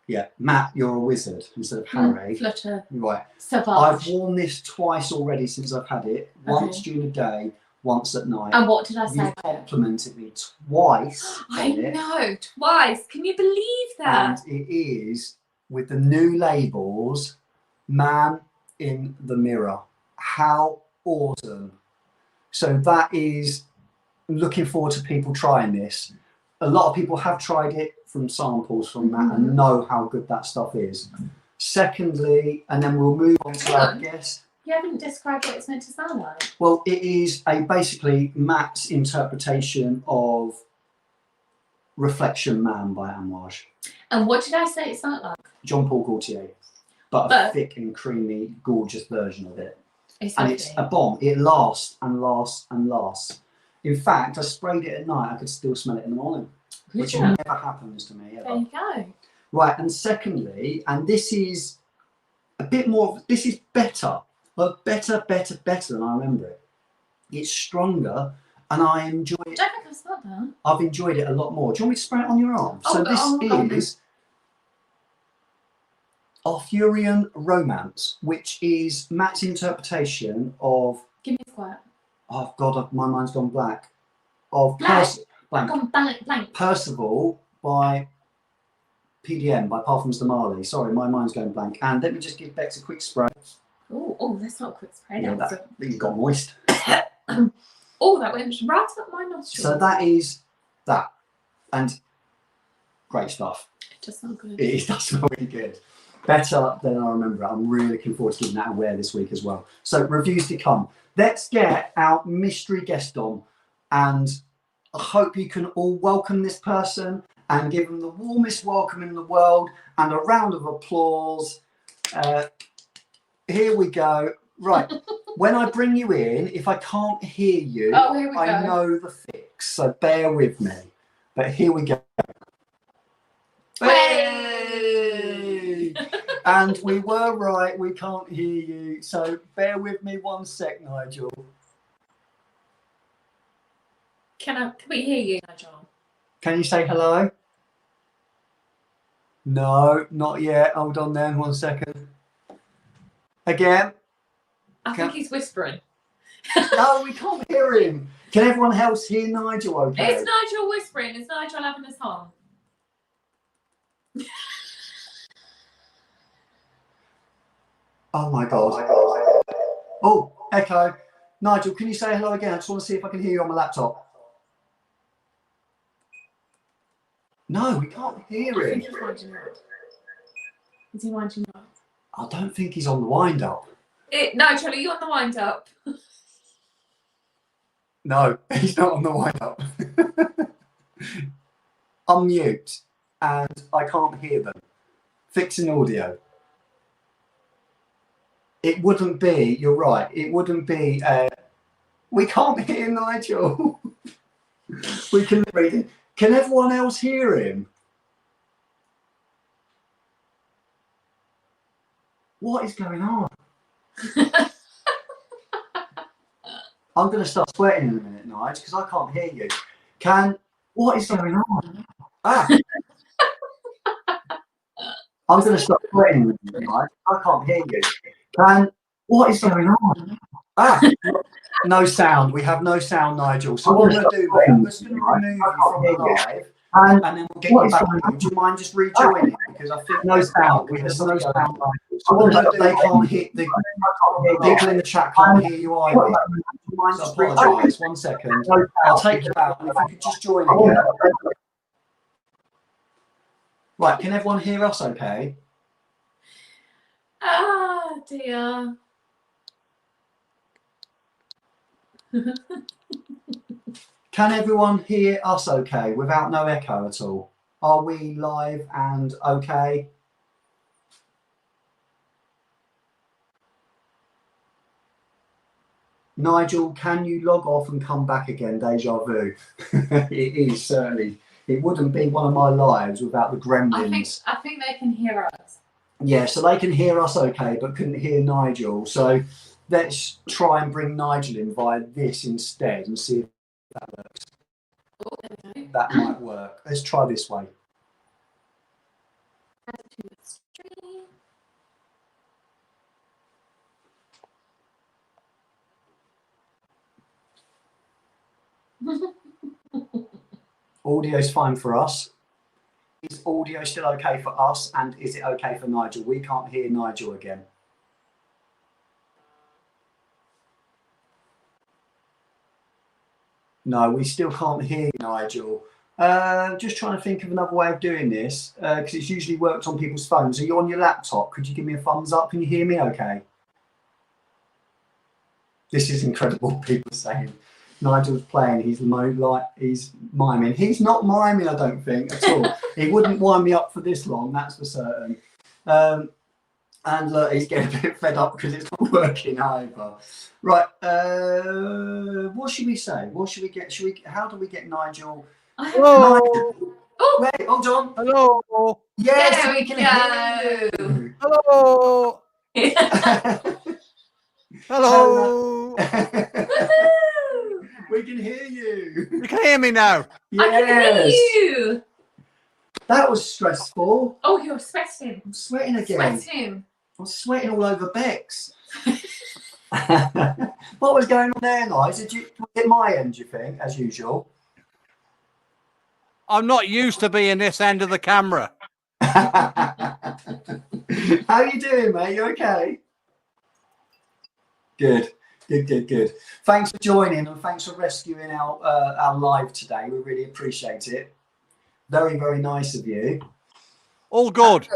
S1: Yeah, Matt, you're a wizard instead of Harry.
S2: Flutter.
S1: Right.
S2: Savage.
S1: I've worn this twice already since I've had it. Once during the day, once at night.
S2: And what did I say?
S1: You've complimented me twice.
S2: I know, twice. Can you believe that?
S1: And it is with the new labels, Man in the Mirror. How awesome. So that is, looking forward to people trying this. A lot of people have tried it from samples from that and know how good that stuff is. Secondly, and then we'll move on to our guest.
S2: You haven't described what it's meant to sound like.
S1: Well, it is basically Matt's interpretation of Reflection Man by Amouage.
S2: And what did I say it sounded like?
S1: John Paul Gaultier, but a thick and creamy, gorgeous version of it. And it's a bomb. It lasts and lasts and lasts. In fact, I sprayed it at night. I could still smell it in the morning, which never happens to me ever.
S2: There you go.
S1: Right, and secondly, and this is a bit more, this is better, but better than I remember it. It's stronger, and I enjoy it.
S2: I don't think I smelled that.
S1: I've enjoyed it a lot more. Do you want me to spray it on your arm? So this is Arthurian Romance, which is Matt's interpretation of...
S2: Give me a squirt.
S1: Oh, God, my mind's gone black. Of
S2: Blank.
S1: Percival by PDM, by Parfums de Marly. Sorry, my mind's going blank. And let me just give Bex a quick spray.
S2: Oh, that's not a quick spray.
S1: Yeah, that you got moist.
S2: Oh, that went right up my nostrils.
S1: So that is that. And great stuff.
S2: It does sound good.
S1: It does smell really good. Better than I remember. I'm really looking forward to giving that a wear this week as well. So reviews to come. Let's get our mystery guest on, and I hope you can all welcome this person and give them the warmest welcome in the world and a round of applause. Here we go. Right. When I bring you in, if I can't hear you,
S2: here we
S1: I
S2: go.
S1: know the fix. So bear with me. But here we go.
S2: Hey!
S1: And we were right. We can't hear you. So bear with me 1 sec, Nigel.
S2: Can we hear you, Nigel?
S1: Can you say hello? No, not yet. Hold on then 1 second. Again.
S2: I think he's whispering.
S1: No, we can't hear him. Can everyone else hear Nigel okay?
S2: It's Nigel whispering. It's Nigel having a song.
S1: Oh my God. Oh, echo. Nigel, can you say hello again? I just want to see if I can hear you on my laptop. No, we can't hear
S2: I
S1: him.
S2: think he's winding up. Is he winding up?
S1: I don't think he's on the wind up.
S2: Nigel, are you on the wind up?
S1: No, he's not on the wind up. Unmute, and I can't hear them. Fixing audio. It wouldn't be, you're right, it wouldn't be, we can't hear Nigel. We can read it. Can everyone else hear him? What is going on? I'm going to start sweating in a minute, Nigel, because I can't hear you. What is going on? Ah. I'm going to start sweating in a minute, Nigel. I can't hear you. What is going on? Ah. No sound. We have no sound, Nigel. So what I'm going to do, mate, I'm just going to remove you from the live, and then we'll get you back. Would you mind just rejoining? Because I think no sound. We have no sound. So they can't hear the people in the chat can't hear you either. So I apologise. 1 second. I'll take you out, and if you could just join again. Right. Can everyone hear us? Okay.
S2: Ah, dear.
S1: Can everyone hear us okay without no echo at all? Are we live and okay? Nigel, can you log off and come back again? Deja vu. It is certainly. It wouldn't be one of my lives without the gremlins.
S2: I think they can hear us.
S1: Yeah, so they can hear us okay, but couldn't hear Nigel. So let's try and bring Nigel in via this instead and see if that works.
S2: Oh, there we go.
S1: That might work. Let's try this way. Audio's fine for us. Is audio still okay for us? And is it okay for Nigel? We can't hear Nigel again. No, we still can't hear Nigel. Just trying to think of another way of doing this, because it's usually worked on people's phones. Are you on your laptop? Could you give me a thumbs up? Can you hear me okay? This is incredible. People saying Nigel's playing, he's miming. He's not miming, I don't think, at all. He wouldn't wind me up for this long, that's for certain. And look, he's getting a bit fed up because it's not working either. Right, what should we say? What should we get? How do we get Nigel?
S3: Hello.
S1: Nigel. Oh, wait, hold on.
S3: Hello.
S1: Yes,
S2: there
S1: we
S2: we
S1: can
S2: go.
S1: hear you.
S3: Hello. Hello.
S1: We can hear you.
S3: You can hear me now.
S2: I can hear you.
S1: That was stressful.
S2: Oh, you're sweating.
S1: I'm sweating again.
S2: Sweating.
S1: I'm sweating all over Bex. What was going on there, guys? Was it my end, do you think, as usual?
S3: I'm not used to being this end of the camera.
S1: How you doing, mate? You okay? Good. Thanks for joining and thanks for rescuing our live today. We really appreciate it. Very, very nice of you.
S3: All good.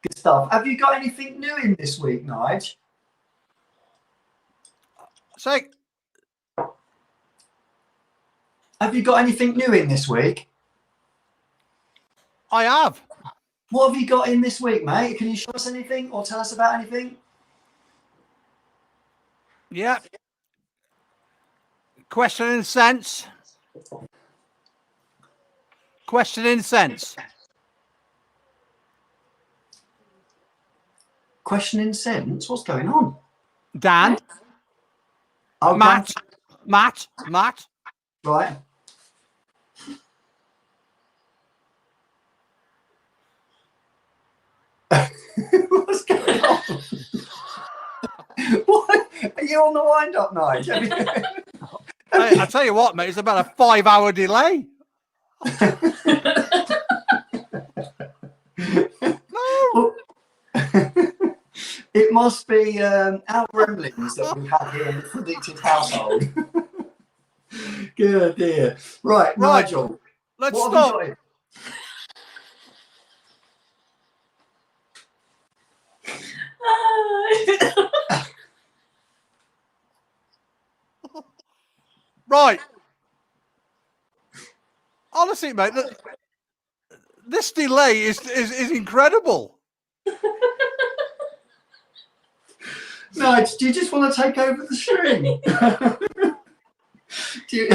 S1: Good stuff. Have you got anything new in this week, Nige?
S3: Say,
S1: Have you got anything new in this week?
S3: I have.
S1: What have you got in this week, mate? Can you show us anything or tell us about anything?
S3: Yeah. Questioning sense. Questioning sense.
S1: Questioning sense? What's going on?
S3: Dan.
S1: Oh,
S3: Matt.
S1: Right. What's going on? What? Are you on the wind up, Nigel?
S3: Hey, I tell you what, mate, it's about a 5-hour delay. No.
S1: It must be our gremlins that we have here in the Fragdicted household. Good dear. Right, Nigel.
S3: Let's
S1: what
S3: stop.
S1: Have you got in?
S3: Right. Honestly, mate, this delay is incredible.
S1: Nigel, do you just want to take over the stream? Do you...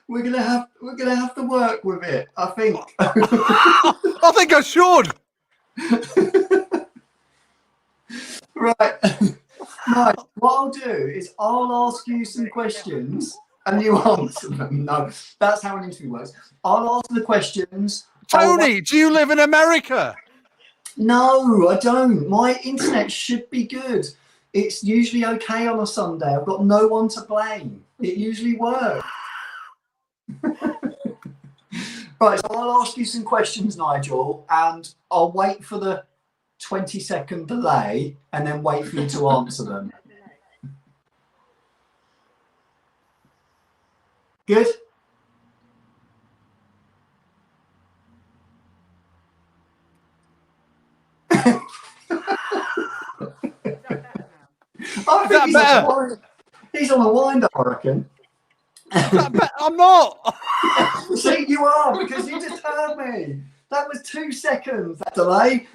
S1: We're gonna have to work with it, I think.
S3: I think I should.
S1: Right. No, what I'll do is I'll ask you some questions and you answer them. No, that's how an interview works. I'll ask the questions.
S3: Tony, do you live in America?
S1: No, I don't. My internet should be good. It's usually okay on a Sunday. I've got no one to blame. It usually works. Right, so I'll ask you some questions, Nigel, and I'll wait for the 20-second delay and then wait for you to answer them. Good? I think he's on a wind up, I reckon.
S3: I'm not.
S1: See, you are, because you just heard me. That was 2 seconds, that delay.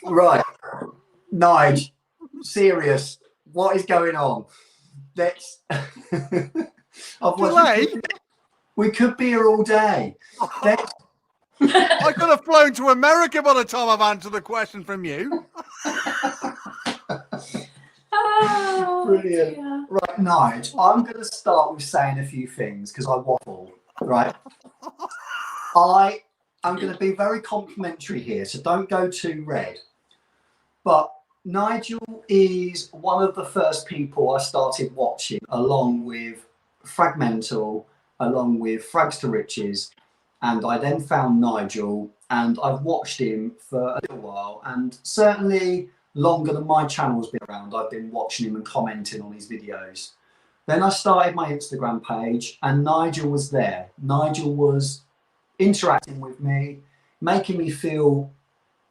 S1: Right. Nige, serious. What is going on? Let's...
S3: Delay?
S1: We could be here all day.
S3: I could have flown to America by the time I've answered the question from you.
S2: Oh,
S1: brilliant.
S2: dear.
S1: Right, Nige, I'm going to start with saying a few things because I waffle. Right. I'm going to be very complimentary here, so don't go too red. But Nigel is one of the first people I started watching, along with Fragmental, along with Frags to Riches, and I then found Nigel, and I've watched him for a little while, and certainly longer than my channel's been around, I've been watching him and commenting on his videos. Then I started my Instagram page, and Nigel was there. Nigel was interacting with me, making me feel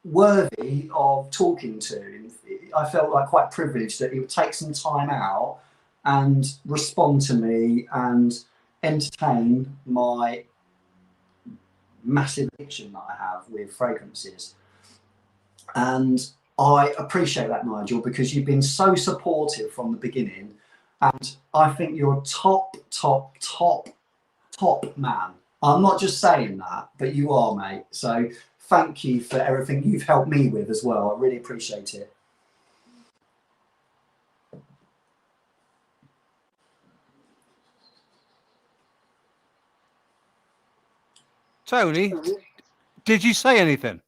S1: worthy of talking to. I felt like quite privileged that he would take some time out and respond to me and entertain my massive addiction that I have with fragrances. And I appreciate that, Nigel, because you've been so supportive from the beginning, and I think you're a top man. I'm not just saying that, but you are, mate. So thank you for everything you've helped me with as well. I really appreciate it.
S3: Tony, did you say anything?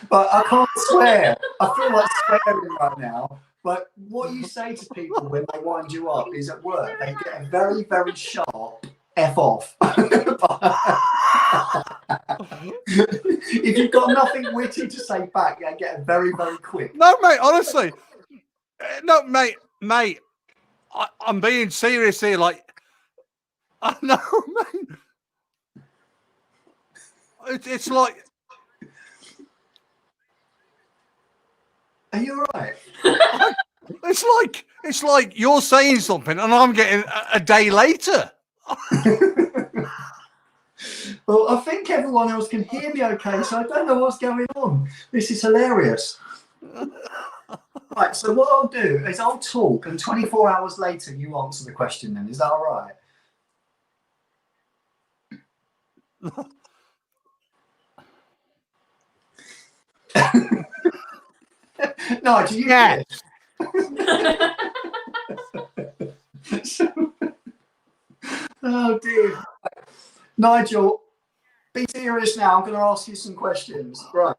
S1: But I can't swear. I feel like swearing right now. But what you say to people when they wind you up is at work, they get a very, very sharp F off. If you've got nothing witty to say back, yeah, get it very, very quick.
S3: No, mate, honestly. No, mate. I'm being serious here. Like, I know, mate. It's like...
S1: Are you all right?
S3: It's like you're saying something and I'm getting a day later.
S1: Well, I think everyone else can hear me okay, so I don't know what's going on. This is hilarious. Right, so what I'll do is I'll talk, and 24 hours later you answer the question then. Is that all right? No, do you
S3: Yeah.
S1: Oh dear. Nigel, be serious now. I'm going to ask you some questions. Right.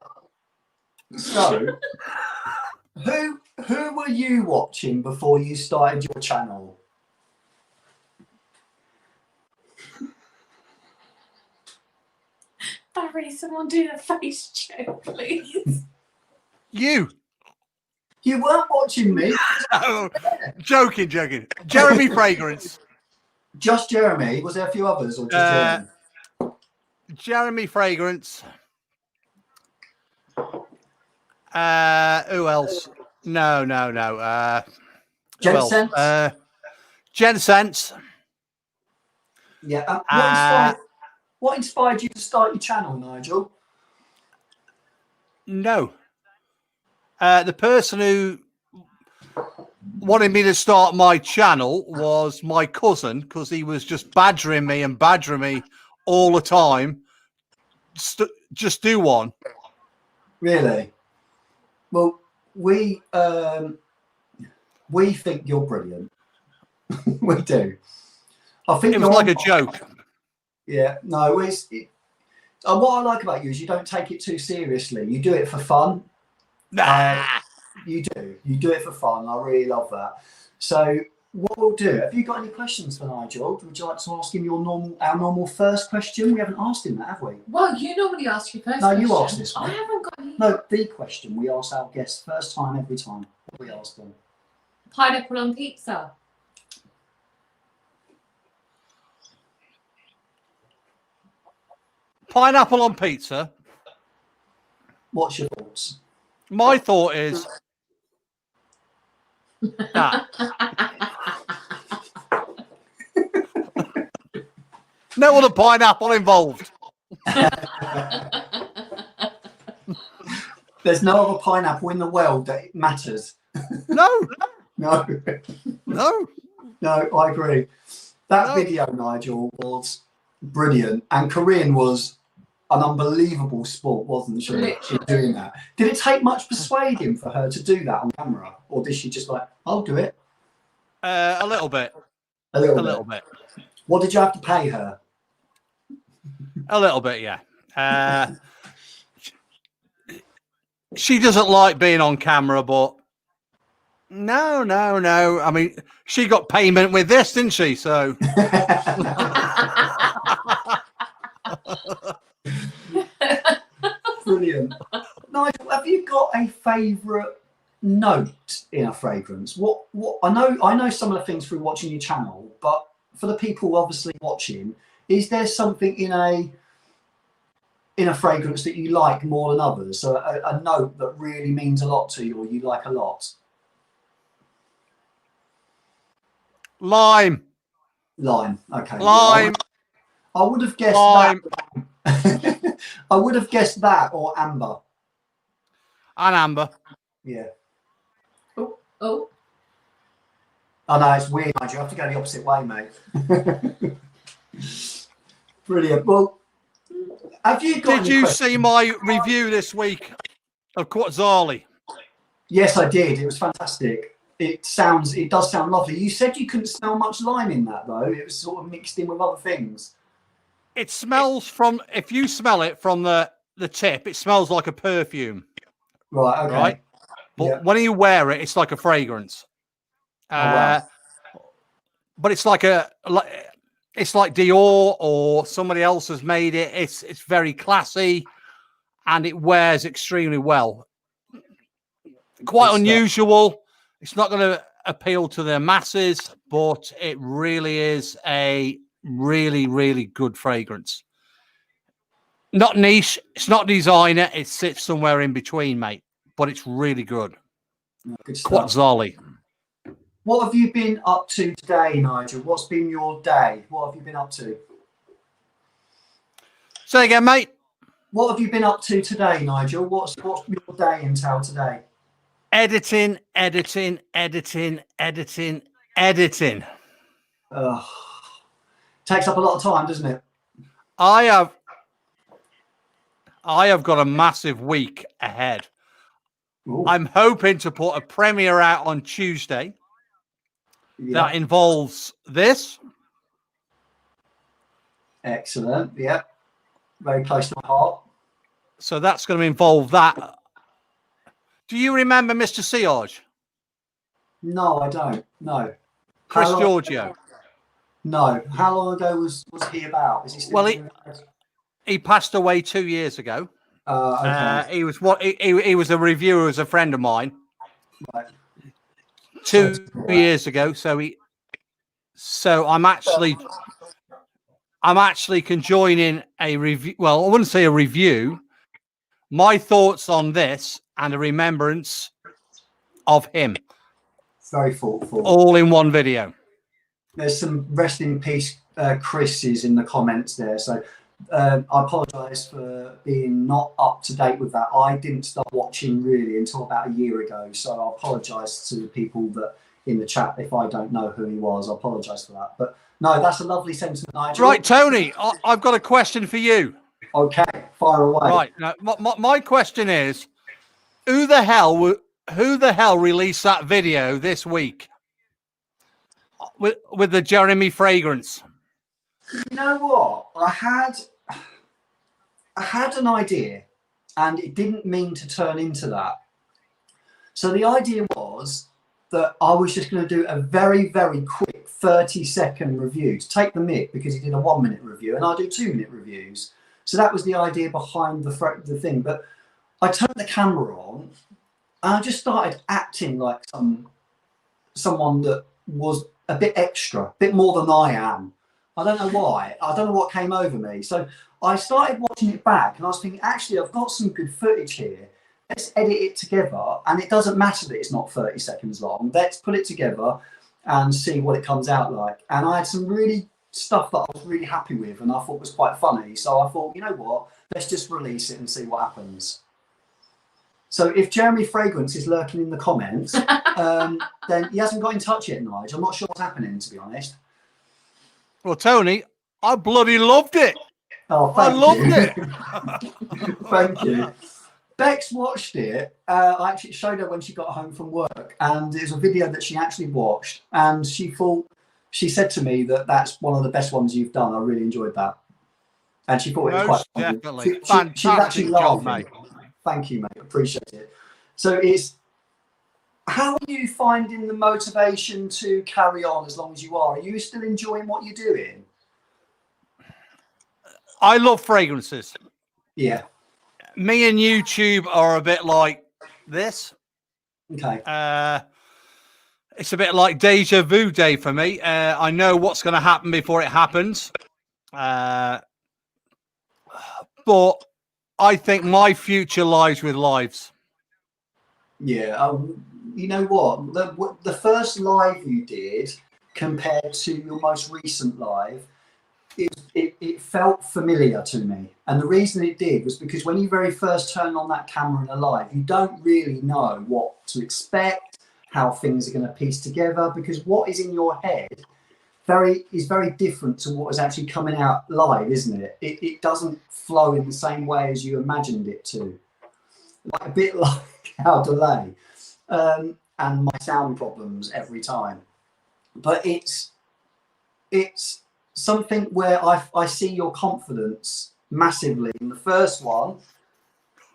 S1: So, who were you watching before you started your channel?
S2: Barry, someone do the face check, please.
S3: You.
S1: You weren't watching me.
S3: Oh, joking. Jeremy Fragrance.
S1: Just Jeremy. Was there a few others or just Jeremy?
S3: Jeremy Fragrance. Who else? No.
S1: Jen
S3: Who else?
S1: Sense?
S3: Jen Sense.
S1: Yeah. What inspired you to start your channel, Nigel?
S3: No. The person who wanted me to start my channel was my cousin, because he was just badgering me all the time. Just do one.
S1: Really? Well, we think you're brilliant. We do. I think
S3: it was like a joke.
S1: Yeah. No. What I like about you is you don't take it too seriously. You do it for fun. You do it for fun. I really love that. So what we'll do, have you got any questions for Nigel? Would you like to ask him our normal first question? We haven't asked him that, have we?
S2: Well, you normally ask your first
S1: No,
S2: question.
S1: you asked this one.
S2: I haven't got any.
S1: No, the question we ask our guests first time every time. What we ask them?
S2: Pineapple on pizza.
S3: Pineapple on pizza.
S1: What's your thoughts?
S3: My thought is that no other pineapple involved.
S1: There's no other pineapple in the world that matters.
S3: No.
S1: No, I agree. That video, Nigel, was brilliant, and Corinne was an unbelievable sport, wasn't she? In doing that. Did it take much persuading for her to do that on camera, or did she just like, I'll do it?
S3: A little bit.
S1: A little bit. What did you have to pay her?
S3: A little bit, yeah. She doesn't like being on camera, but no. I mean, she got payment with this, didn't she? So.
S1: Brilliant. Nigel, have you got a favourite note in a fragrance? What I know some of the things through watching your channel, but for the people obviously watching, is there something in a fragrance that you like more than others? So a note that really means a lot to you, or you like a lot?
S3: Lime.
S1: Okay.
S3: Lime.
S1: Yeah, I would have guessed
S3: lime.
S1: That. I would have guessed that, or amber.
S3: And amber.
S1: Yeah.
S2: Oh.
S1: I know, it's weird, Nigel. You have to go the opposite way, mate. Brilliant. Well, have you got?
S3: Did you see my review this week of Quetzali?
S1: Yes, I did. It was fantastic. It does sound lovely. You said you couldn't smell much lime in that, though. It was sort of mixed in with other things.
S3: It smells if you smell it from the tip, it smells like a perfume.
S1: Right. Okay.
S3: Right. But when you wear it, it's like a fragrance.
S1: Wow.
S3: But it's like it's like Dior or somebody else has made it. It's very classy and it wears extremely well. Quite unusual. It's not going to appeal to the masses, but it really is a really, really good fragrance. Not niche. It's not designer. It sits somewhere in between, mate. But it's really good.
S1: Good stuff.
S3: Quatzali.
S1: What have you been up to today, Nigel? What's been your day? What have you been up to?
S3: Say again, mate.
S1: What have you been up to today, Nigel? What's your day entail today?
S3: Editing.
S1: Takes up a lot of time, doesn't it?
S3: I have got a massive week ahead.
S1: Ooh.
S3: I'm hoping to put a premiere out on Tuesday that involves this.
S1: Excellent. Yep. Very close to my heart.
S3: So that's going to involve that. Do you remember Mr. Searge?
S1: No, I don't. No.
S3: Chris Giorgio?
S1: No. How long ago was he about? Is he still
S3: he passed away 2 years ago.
S1: Okay.
S3: He was a reviewer as a friend of mine.
S1: Right.
S3: 2 years ago. So I'm actually conjoining a review. Well, I wouldn't say a review. My thoughts on this and a remembrance of him.
S1: Very thoughtful.
S3: All in one video.
S1: There's some rest in peace Chris's in the comments there. So I apologise for being not up to date with that. I didn't start watching really until about a year ago. So I apologise to the people that in the chat if I don't know who he was. I apologise for that. But no, that's a lovely sentiment, Nigel.
S3: Right, Tony, I've got a question for you.
S1: Okay, fire away.
S3: Right, now, my question is, who the hell released that video this week with the Jeremy fragrance?
S1: You know what? I had an idea, and it didn't mean to turn into that. So the idea was that I was just going to do a very, very quick 30-second review to take the mick, because he did a 1-minute review and I do 2-minute reviews. So that was the idea behind the thing. But I turned the camera on and I just started acting like someone that was a bit extra, a bit more than I am. I don't know why. I don't know what came over me. So I started watching it back and I was thinking, actually, I've got some good footage here. Let's edit it together. And it doesn't matter that it's not 30 seconds long. Let's put it together and see what it comes out like. And I had some really stuff that I was really happy with and I thought was quite funny. So I thought, you know what, let's just release it and see what happens. So if Jeremy Fragrance is lurking in the comments, then he hasn't got in touch yet, Nigel. I'm not sure what's happening, to be honest.
S3: Well, Tony, I bloody loved it.
S1: Oh,
S3: I loved it.
S1: Thank you. Bex watched it. I actually showed her when she got home from work, and there's a video that she actually watched, and she said to me that that's one of the best ones you've done. I really enjoyed that, and she thought it was quite funny.
S3: Definitely.
S1: She was actually
S3: job,
S1: laughing.
S3: mate.
S1: Thank you, mate. Appreciate it. So how are you finding the motivation to carry on as long as you are? Are you still enjoying what you're doing?
S3: I love fragrances.
S1: Yeah.
S3: Me and YouTube are a bit like this.
S1: Okay.
S3: It's a bit like deja vu day for me. I know what's going to happen before it happens. But I think my future lies with lives.
S1: Yeah. You know what? The first live you did compared to your most recent live, it felt familiar to me. And the reason it did was because when you very first turn on that camera in a live, you don't really know what to expect, how things are going to piece together, because what is in your head is very different to what is actually coming out live, isn't it? It doesn't flow in the same way as you imagined it to. Like a bit like our delay and my sound problems every time. But it's something where I see your confidence massively in the first one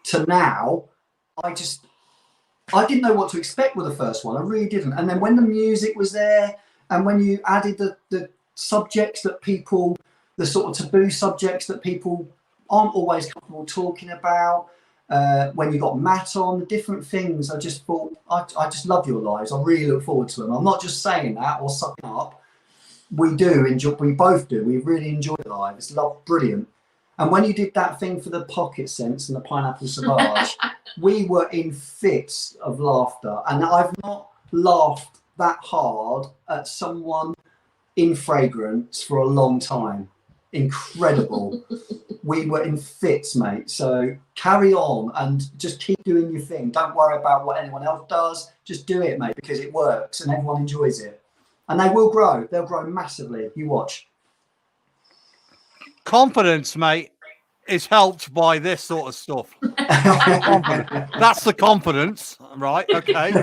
S1: to now. I didn't know what to expect with the first one. I really didn't. And then when the music was there and when you added the subjects that people, the sort of taboo subjects that people aren't always comfortable talking about. When you got Matt on, the different things, I just thought, I just love your lives. I really look forward to them. I'm not just saying that or sucking up. We do enjoy, we both do. We really enjoy live. It's brilliant. And when you did that thing for the pocket scents and the pineapple sauvage, we were in fits of laughter. And I've not laughed that hard at someone in fragrance for a long time. Incredible. We were in fits, mate. So carry on and just keep doing your thing. Don't worry about what anyone else does. Just do it, mate, because it works and everyone enjoys it. And they will grow. They'll grow massively. You watch.
S3: Confidence, mate, is helped by this sort of stuff. That's the confidence, right? Okay.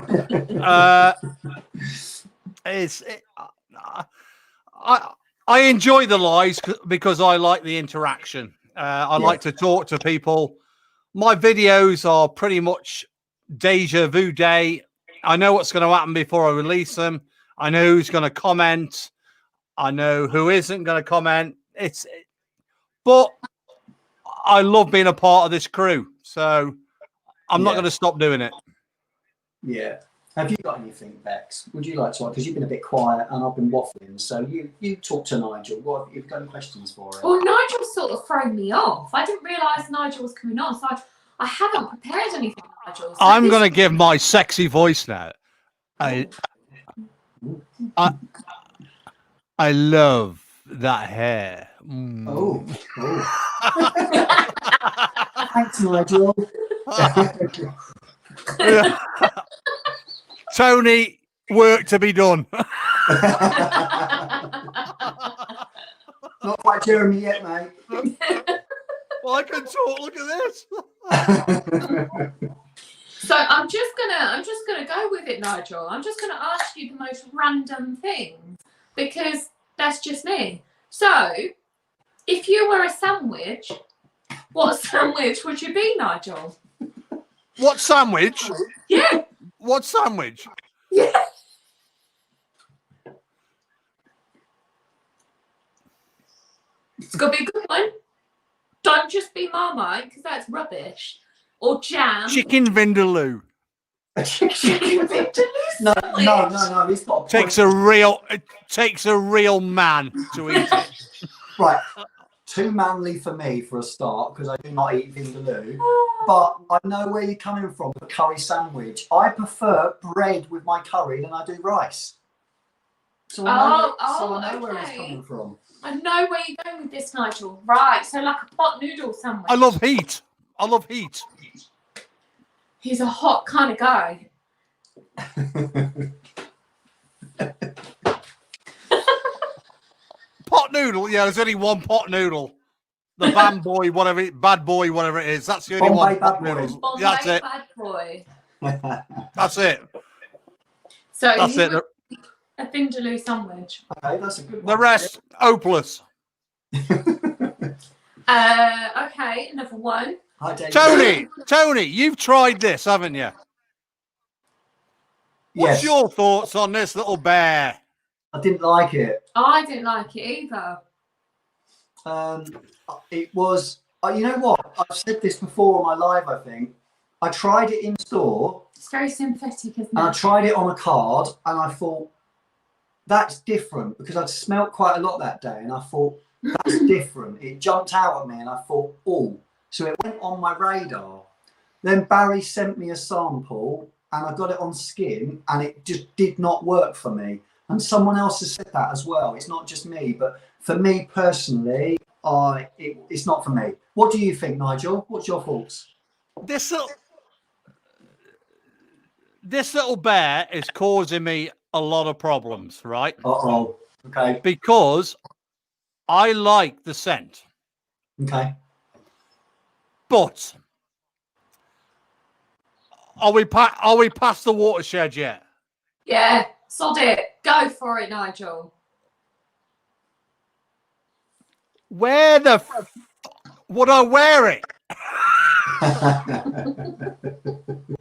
S3: I enjoy the lies because I like the interaction. I like to talk to people. My videos are pretty much deja vu day. I know what's going to happen before I release them. I know who's going to comment. I know who isn't going to comment. But I love being a part of this crew, so I'm not going to stop doing it.
S1: Yeah. Have you got anything, Bex? Would you like to? Because you've been a bit quiet and I've been waffling. So you talk to Nigel. What have you got any questions for him?
S2: Well, Nigel sort of thrown me off. I didn't realise Nigel was coming on, so I haven't prepared anything, Nigel. So
S3: I'm going to give my sexy voice now. I love that hair. Mm.
S1: Oh. Thanks, Nigel.
S3: Tony, work to be done.
S1: Not quite Jeremy yet, mate.
S3: Well, I can talk. Look at this.
S2: So I'm just gonna go with it, Nigel. I'm just gonna ask you the most random things because that's just me. So, if you were a sandwich, what sandwich would you be, Nigel?
S3: What sandwich?
S2: Yeah.
S3: What sandwich?
S2: Yeah. It's got to be a good one. Don't just be Marmite because that's rubbish. Or jam.
S3: Chicken vindaloo.
S2: Chicken vindaloo.
S1: No. He's got a
S3: Takes
S1: point.
S3: it takes a real man to eat it.
S1: Right. Too manly for me for a start because I do not eat vindaloo. But I know where you're coming from. The curry sandwich. I prefer bread with my curry than I do rice. So I know where he's coming from.
S2: I know where you're going with this, Nigel. Right, so like a pot noodle sandwich.
S3: I love heat.
S2: He's a hot kind of guy.
S3: Pot noodle, yeah, there's only one pot noodle. The bad boy, whatever it is. That's the only
S1: Bombay
S3: one pot
S1: bad boy.
S3: noodles.
S2: Bombay
S3: That's it.
S2: bad boy.
S3: That's it.
S2: So
S3: That's it.
S2: A vindaloo sandwich.
S1: Okay, that's a good one.
S3: The rest, hopeless.
S2: Okay, another one.
S1: Hi, David.
S3: Tony, you've tried this, haven't you? What's
S1: Yes.
S3: your thoughts on this little bear?
S1: I didn't like it.
S2: I didn't like it either.
S1: It was, you know what? I've said this before on my live, I think. I tried it in store.
S2: It's very synthetic, isn't
S1: And I
S2: it?
S1: tried it on a card and I thought, that's different because I'd smelt quite a lot that day and I thought, that's different. It jumped out at me and I thought, oh. So it went on my radar. Then Barry sent me a sample and I got it on skin and it just did not work for me. And someone else has said that as well. It's not just me, but for me personally, it's not for me. What do you think, Nigel? What's your thoughts?
S3: This little bear is causing me a lot of problems, right?
S1: Uh-oh. Okay.
S3: Because I like the scent.
S1: Okay.
S3: But are we past the watershed yet?
S2: Yeah, sod it. Go for it, Nigel.
S3: Where the would I wear it?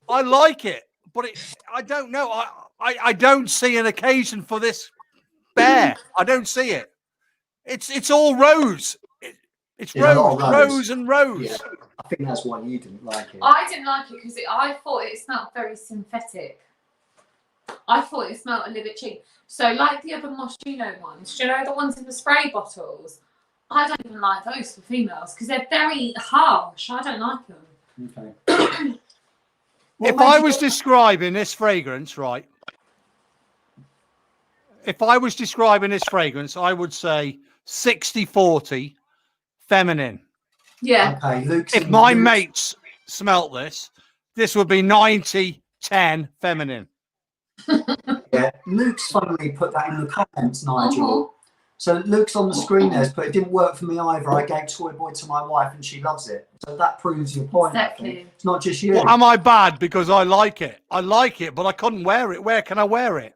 S3: I like it, but I don't know. I don't see an occasion for this bear. I don't see it. It's all rose. It's
S1: Yeah, a lot
S3: rose,
S1: of rose.
S3: rose and rose.
S1: Yeah, I think that's why you didn't like it.
S2: I didn't like it because I thought it smelled very synthetic. I thought it smelled a little bit cheap. So like the other Moschino ones, do you know the ones in the spray bottles? I don't even like those for females because they're very harsh. I don't like them.
S1: Okay.
S3: If I was describing this fragrance, right? If I was describing this fragrance, I would say 60-40 feminine.
S2: Yeah.
S1: Okay, Luke's
S3: If my mates smelt this would be 90-10 feminine.
S1: Yeah, Luke's finally put that in the comments, Nigel. So Luke's on the screen there, but it didn't work for me either. I gave Toy Boy to my wife and she loves it. So that proves your point.
S2: Exactly.
S1: I think. It's not just you.
S3: Well, am I bad because I like it? I like it, but I couldn't wear it. Where can I wear it?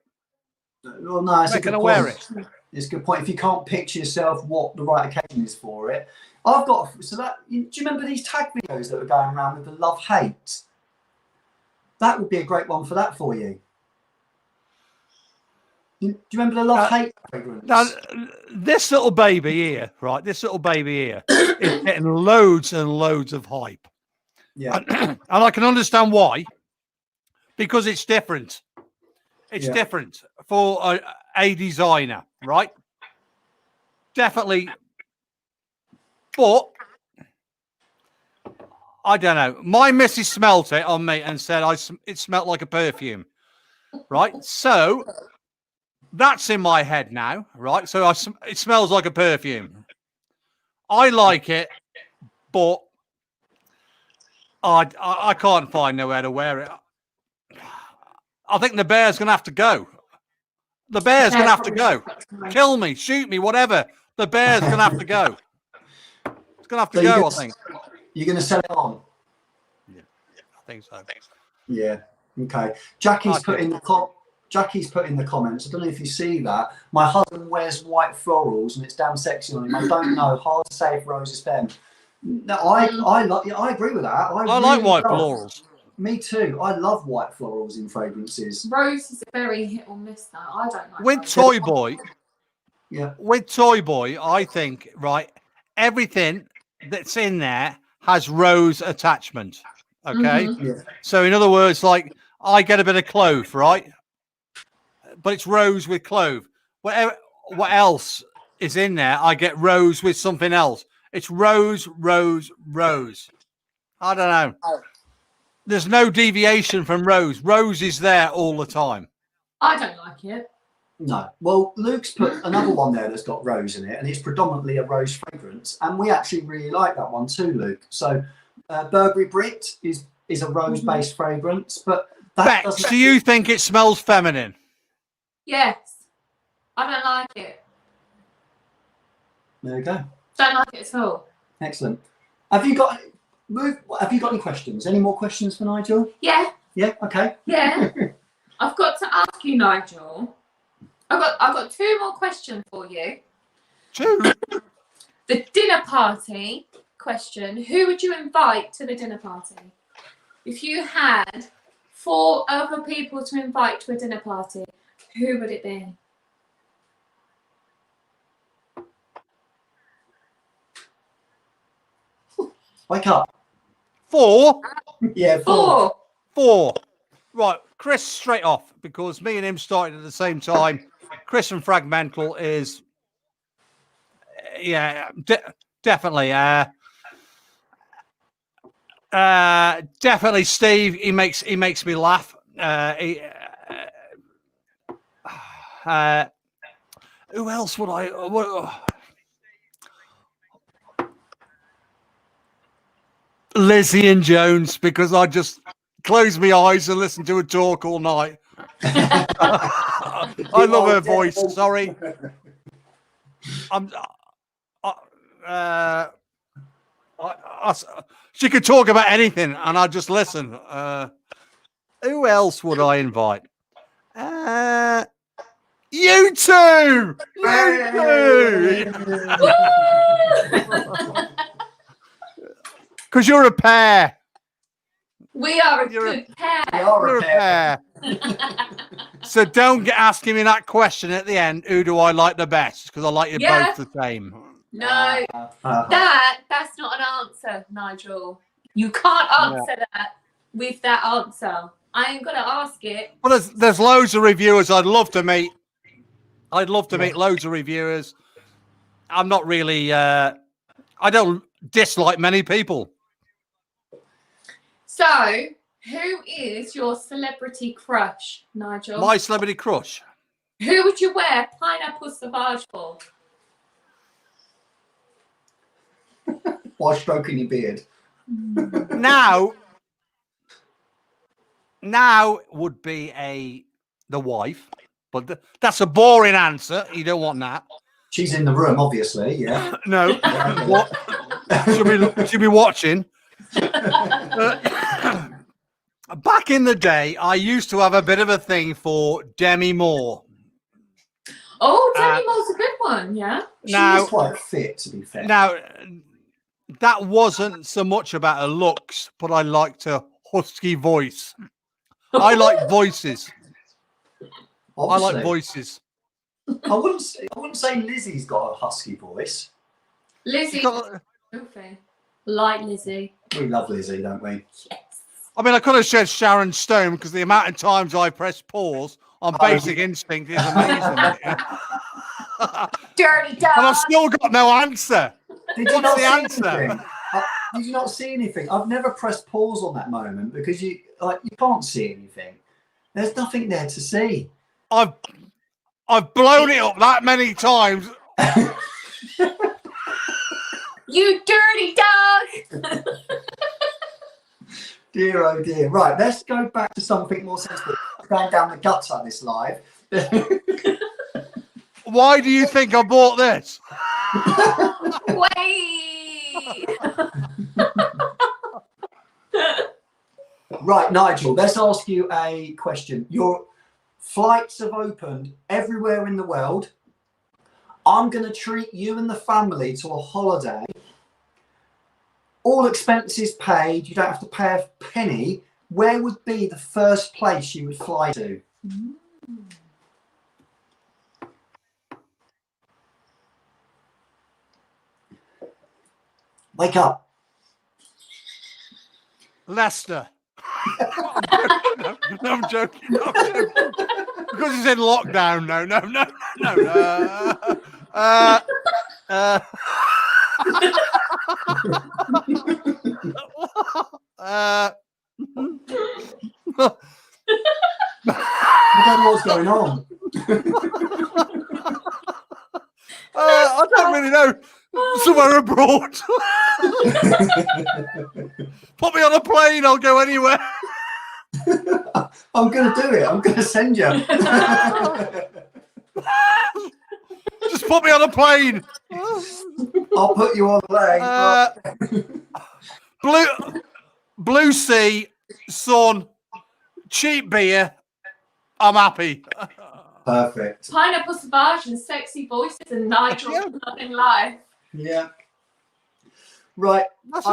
S1: Well, no, it's
S3: Where
S1: a
S3: can
S1: good
S3: I wear
S1: point.
S3: it?
S1: It's a good point. If you can't picture yourself what the right occasion is for it. I've got, so that, do you remember these tag videos that were going around with the love-hate? That would be a great one for that for you. Do you remember the love-hate fragrance?
S3: Now, this little baby here, right? This little baby here is getting loads and loads of hype.
S1: Yeah.
S3: And I can understand why. Because it's different. It's
S1: Yeah.
S3: different for a designer, right? Definitely. But I don't know. My missus smelt it on me and said it smelled like a perfume, right? So that's in my head now, right? So it smells like a perfume. I like it, but I can't find nowhere to wear it. I think the bear's going to have to go. The bear's going to have to go. Kill me, shoot me, whatever. The bear's going to have to go. It's going to have to go, I think.
S1: You're going to sell it on?
S3: Yeah, I think so.
S1: Yeah. Okay. Jackie's put in the comments. I don't know if you see that. My husband wears white florals and it's damn sexy on him. I don't know. Hard to say if rose is femme. No, I agree with that. I
S3: like white florals.
S1: Me too. I love white florals in fragrances.
S2: Rose is a very hit or miss though. I don't like
S3: With
S2: rose.
S3: Toy Boy,
S1: yeah.
S3: With Toy Boy, I think, right, everything that's in there has rose attachment. Okay.
S1: Yeah.
S3: So in other words, like I get a bit of clove, right? But it's rose with clove. What else is in there? I get rose with something else. It's rose, rose, rose. I don't know. There's no deviation from rose. Rose is there all the time.
S2: I don't like it.
S1: No. Well, Luke's put another one there that's got rose in it, and it's predominantly a rose fragrance, and we actually really like that one too, Luke. So, Burberry Brit is a rose-based fragrance, but that
S3: Bex, do you think it smells feminine?
S2: Yes. I don't like it.
S1: There you go.
S2: Don't like it at all.
S1: Excellent. Have you got any questions? Any more questions for Nigel?
S2: Yeah.
S1: Yeah. Okay.
S2: Yeah. I've got to ask you, Nigel. I've got two more questions for you.
S3: Two.
S2: The dinner party question. Who would you invite to the dinner party? If you had 4 other people to invite to a dinner party, who would it be?
S1: Wake up.
S3: 4.
S1: Yeah.
S2: 4.
S3: 4. Right, Chris straight off because me and him started at the same time. Chris and Fragmental is, yeah, definitely. Definitely Steve. He makes me laugh. Who else would I? Lizzie and Jones, because I just close my eyes and listen to her talk all night. I love her voice. Sorry. She could talk about anything, and I just listen. Who else would I invite? You two. Because you're a pair.
S2: We are a good pair.
S1: We are a pair.
S3: So don't get asking me that question at the end. Who do I like the best? Because I like you
S2: Yeah.
S3: both the same.
S2: No,
S1: Uh-huh.
S2: that's not an answer, Nigel. You can't answer that with that answer. I ain't gonna ask it.
S3: Well, there's loads of reviewers I'd love to meet. I'd love to meet loads of reviewers. I'm not really. I don't dislike many people.
S2: So, who is your celebrity crush, Nigel?
S3: My celebrity crush.
S2: Who would you wear pineapple sauvage for?
S1: While stroking your beard.
S3: Now would be the wife, but that's a boring answer. You don't want that.
S1: She's in the room, obviously. Yeah.
S3: No.
S1: Yeah.
S3: What? She'll be watching. Back in the day, I used to have a bit of a thing for Demi Moore.
S2: Oh, Demi Moore's a good one, yeah.
S1: She was quite fit, to be fair.
S3: Now, that wasn't so much about her looks, but I liked her husky voice. I like voices.
S1: Obviously.
S3: I like voices.
S1: I wouldn't say Lizzie's got a husky voice.
S2: Lizzie. Okay. Like Lizzie.
S1: We love Lizzie, don't we?
S2: Yes.
S3: I mean, I could have said Sharon Stone because the amount of times I press pause on Basic Instinct is amazing.
S2: Dirty dog.
S3: And I've still got no answer.
S1: Did you not
S3: the
S1: see
S3: answer?
S1: anything? Did you not see anything? I've never pressed pause on that moment because you can't see anything. There's nothing there to see.
S3: I've blown it up that many times.
S2: You dirty dog.
S1: Dear, oh dear. Right, let's go back to something more sensible. Going down the gutter this live.
S3: Why do you think I bought this?
S2: Wait.
S1: Right, Nigel, let's ask you a question. Your flights have opened everywhere in the world. I'm going to treat you and the family to a holiday. All expenses paid. You don't have to pay a penny. Where would be the first place you would fly to? Wake up.
S3: Leicester. No, I'm joking. Because he's in lockdown. No.
S1: I don't know what's going on.
S3: I don't really know. Somewhere abroad. Put me on a plane. I'll go anywhere.
S1: I'm going to do it. I'm going to send you.
S3: Just put me on a plane.
S1: I'll put you on plane.
S3: Blue sea, sun, cheap beer. I'm happy.
S1: Perfect.
S2: Pineapple sauvage and sexy voices and Nigel in life.
S1: Yeah. Right.
S3: That's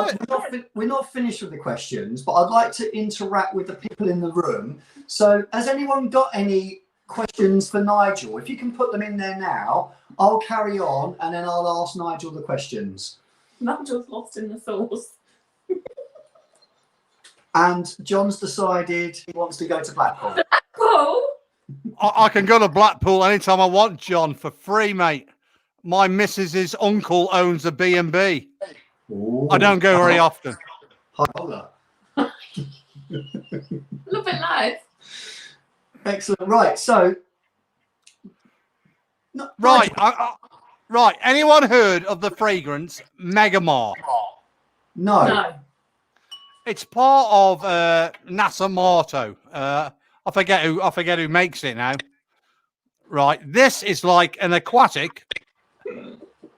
S3: it.
S1: We're not finished with the questions, but I'd like to interact with the people in the room. So has anyone got any questions for Nigel? If you can put them in there now, I'll carry on and then I'll ask Nigel the questions.
S2: Nigel's lost in the sauce.
S1: And John's decided he wants to go to Blackpool.
S2: Cool.
S3: I can go to Blackpool anytime I want, John, for free, mate. My missus's uncle owns a B&B. I don't go very often.
S1: Love
S2: it live.
S1: Excellent. Right. So.
S3: Right. Right. Anyone heard of the fragrance Megamar?
S1: No.
S3: It's part of Nasa Marto. I forget who makes it now. Right. This is like an aquatic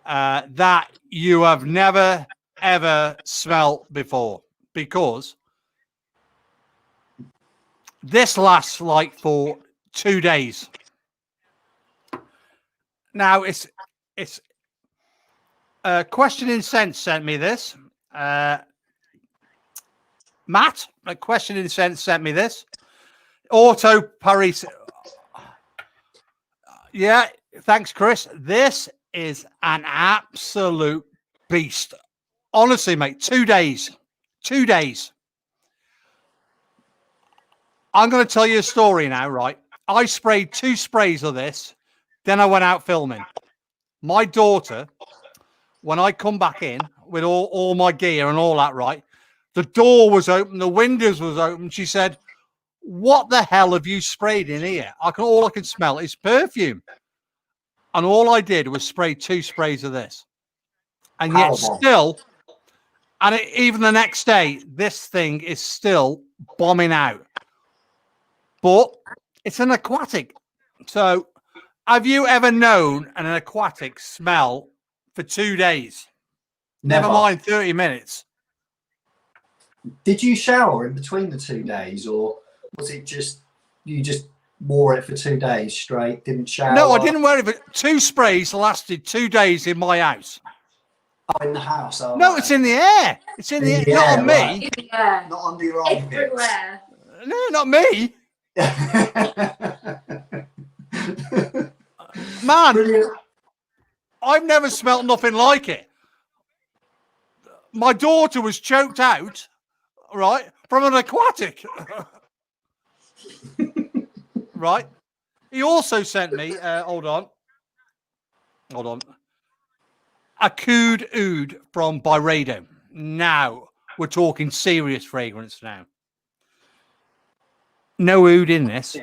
S3: that you have never ever smelled before, because this lasts like for 2 days. Now it's Question in Sense sent me this. Matt, a Question in Sense sent me this. Auto Paris. Yeah, thanks, Chris. This is an absolute beast. Honestly, mate, 2 days. 2 days. I'm going to tell you a story now, right? I sprayed 2 sprays of this, then I went out filming. My daughter, when I come back in with all my gear and all that, right? The door was open, the windows was open. She said, "What the hell have you sprayed in here? All I can smell is perfume." And all I did was spray 2 sprays of this. And yet
S1: Power bomb.
S3: still, even the next day, this thing is still bombing out. But it's an aquatic. So have you ever known an aquatic smell for 2 days? Never mind 30 minutes.
S1: Did you shower in between the 2 days, or was it just you just wore it for 2 days straight, didn't shower?
S3: No, I didn't wear it. But 2 sprays lasted 2 days in my house.
S1: Oh, in the house? Oh,
S3: No,
S1: right.
S3: it's in the air. It's in the air. Not on me.
S1: Right.
S2: Yeah.
S1: Not under your armpits.
S2: Everywhere.
S3: No, not me. Man,
S1: Brilliant.
S3: I've never smelt nothing like it. My daughter was choked out, right, from an aquatic. Right. He also sent me, hold on. A Coud Oud from Byredo. Now, we're talking serious fragrance now. No oud in this.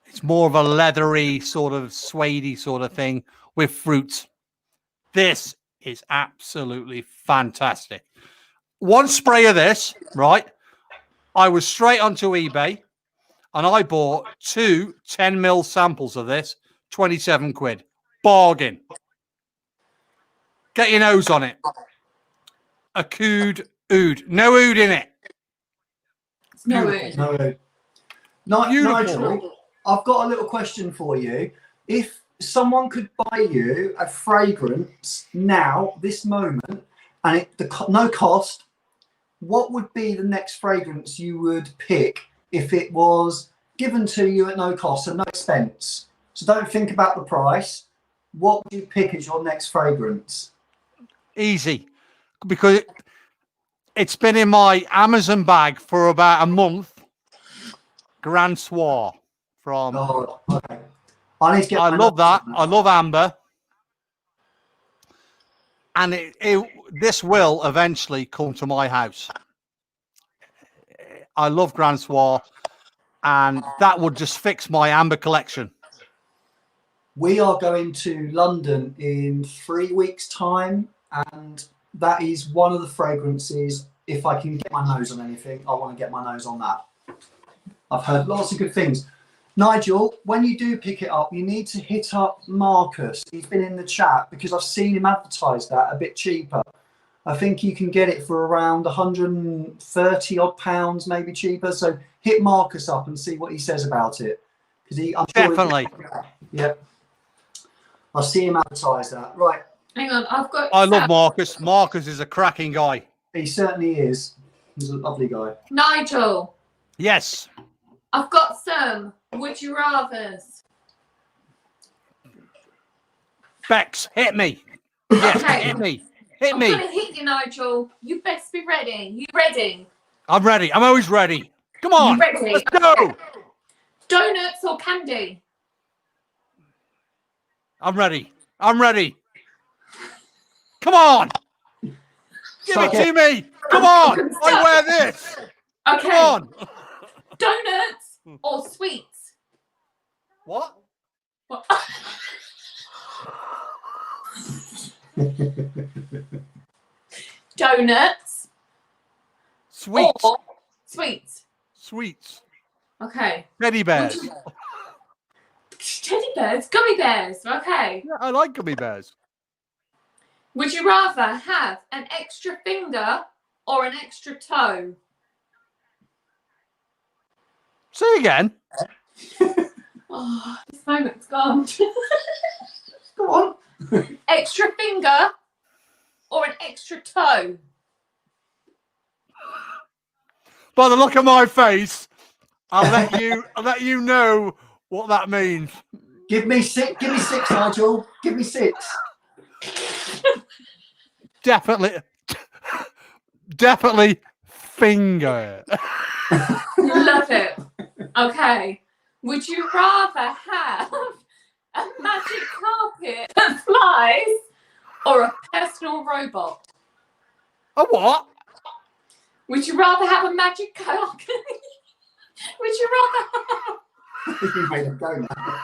S3: It's more of a leathery, sort of suede-y sort of thing with fruits. This is absolutely fantastic. 1 spray of this, right? I was straight onto eBay and I bought 2 10ml samples of this, 27 quid. Bargain. Get your nose on it. A Coud Oud. No oud in it.
S2: No
S3: Beautiful.
S2: way.
S1: Nigel, I've got a little question for you. If someone could buy you a fragrance now, this moment, and no cost, what would be the next fragrance you would pick if it was given to you at no cost and no expense? So don't think about the price. What would you pick as your next fragrance?
S3: Easy. Because it's been in my Amazon bag for about a month. Grand Soir from...
S1: Oh, okay. I need to get
S3: I
S1: my
S3: love
S1: notes
S3: that.
S1: on
S3: I love amber. And this will eventually come to my house. I love Grand Soir. And that would just fix my amber collection.
S1: We are going to London in 3 weeks' time, and that is one of the fragrances. If I can get my nose on anything, I want to get my nose on that. I've heard lots of good things. Nigel, when you do pick it up, you need to hit up Marcus. He's been in the chat because I've seen him advertise that a bit cheaper. I think you can get it for around 130 odd pounds, maybe cheaper. So hit Marcus up and see what he says about it. Because I'm sure
S3: Definitely.
S1: Yep. I'll see him advertise that. Right.
S2: Hang on, I've got.
S3: I love Marcus. Marcus is a cracking guy.
S1: He certainly is. He's a lovely guy.
S2: Nigel,
S3: Yes.
S2: I've got some would you rather's.
S3: Bex, hit me. Yes,
S2: Okay.
S3: hit me. Hit
S2: I'm
S3: me.
S2: gonna hit you, Nigel. You best be ready. You ready?
S3: I'm ready. I'm always ready. Come on.
S2: You ready?
S3: Let's go.
S2: Okay. Donuts or candy?
S3: I'm ready. I'm ready. Come on. Give it to me. Come on. I wear this.
S2: Okay.
S3: Come on.
S2: Donuts or sweets?
S3: What?
S2: What? Donuts
S3: Sweets.
S2: or sweets?
S3: Sweets.
S2: Okay.
S3: Teddy bears.
S2: Teddy bears, gummy bears. Okay.
S3: Yeah, I like gummy bears.
S2: Would you rather have an extra finger or an extra toe?
S3: Say again.
S2: Oh, this moment's gone.
S1: Go on.
S2: Extra finger or an extra toe?
S3: By the look of my face, I'll let you know what that means.
S1: Give me six. Give me six, Nigel. Give me six.
S3: Definitely finger.
S2: Love it. Okay. Would you rather have a magic carpet that flies or a personal robot?
S3: A what?
S2: Would you rather have a magic carpet? Would you rather have...
S1: You made him go now.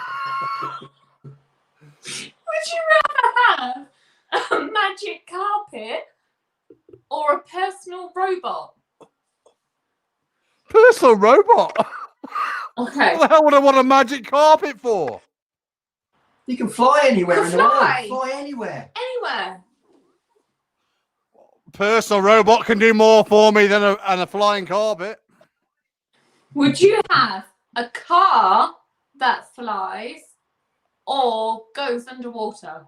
S2: Would you rather have a magic carpet or a personal robot?
S3: Personal robot?
S2: Okay.
S3: What the hell would I want a magic carpet for?
S1: You can fly anywhere
S2: You
S1: in
S2: can
S1: the world.
S2: fly.
S1: Fly anywhere.
S2: Anywhere.
S3: Personal robot can do more for me than a flying carpet.
S2: Would you have a car that flies or goes underwater?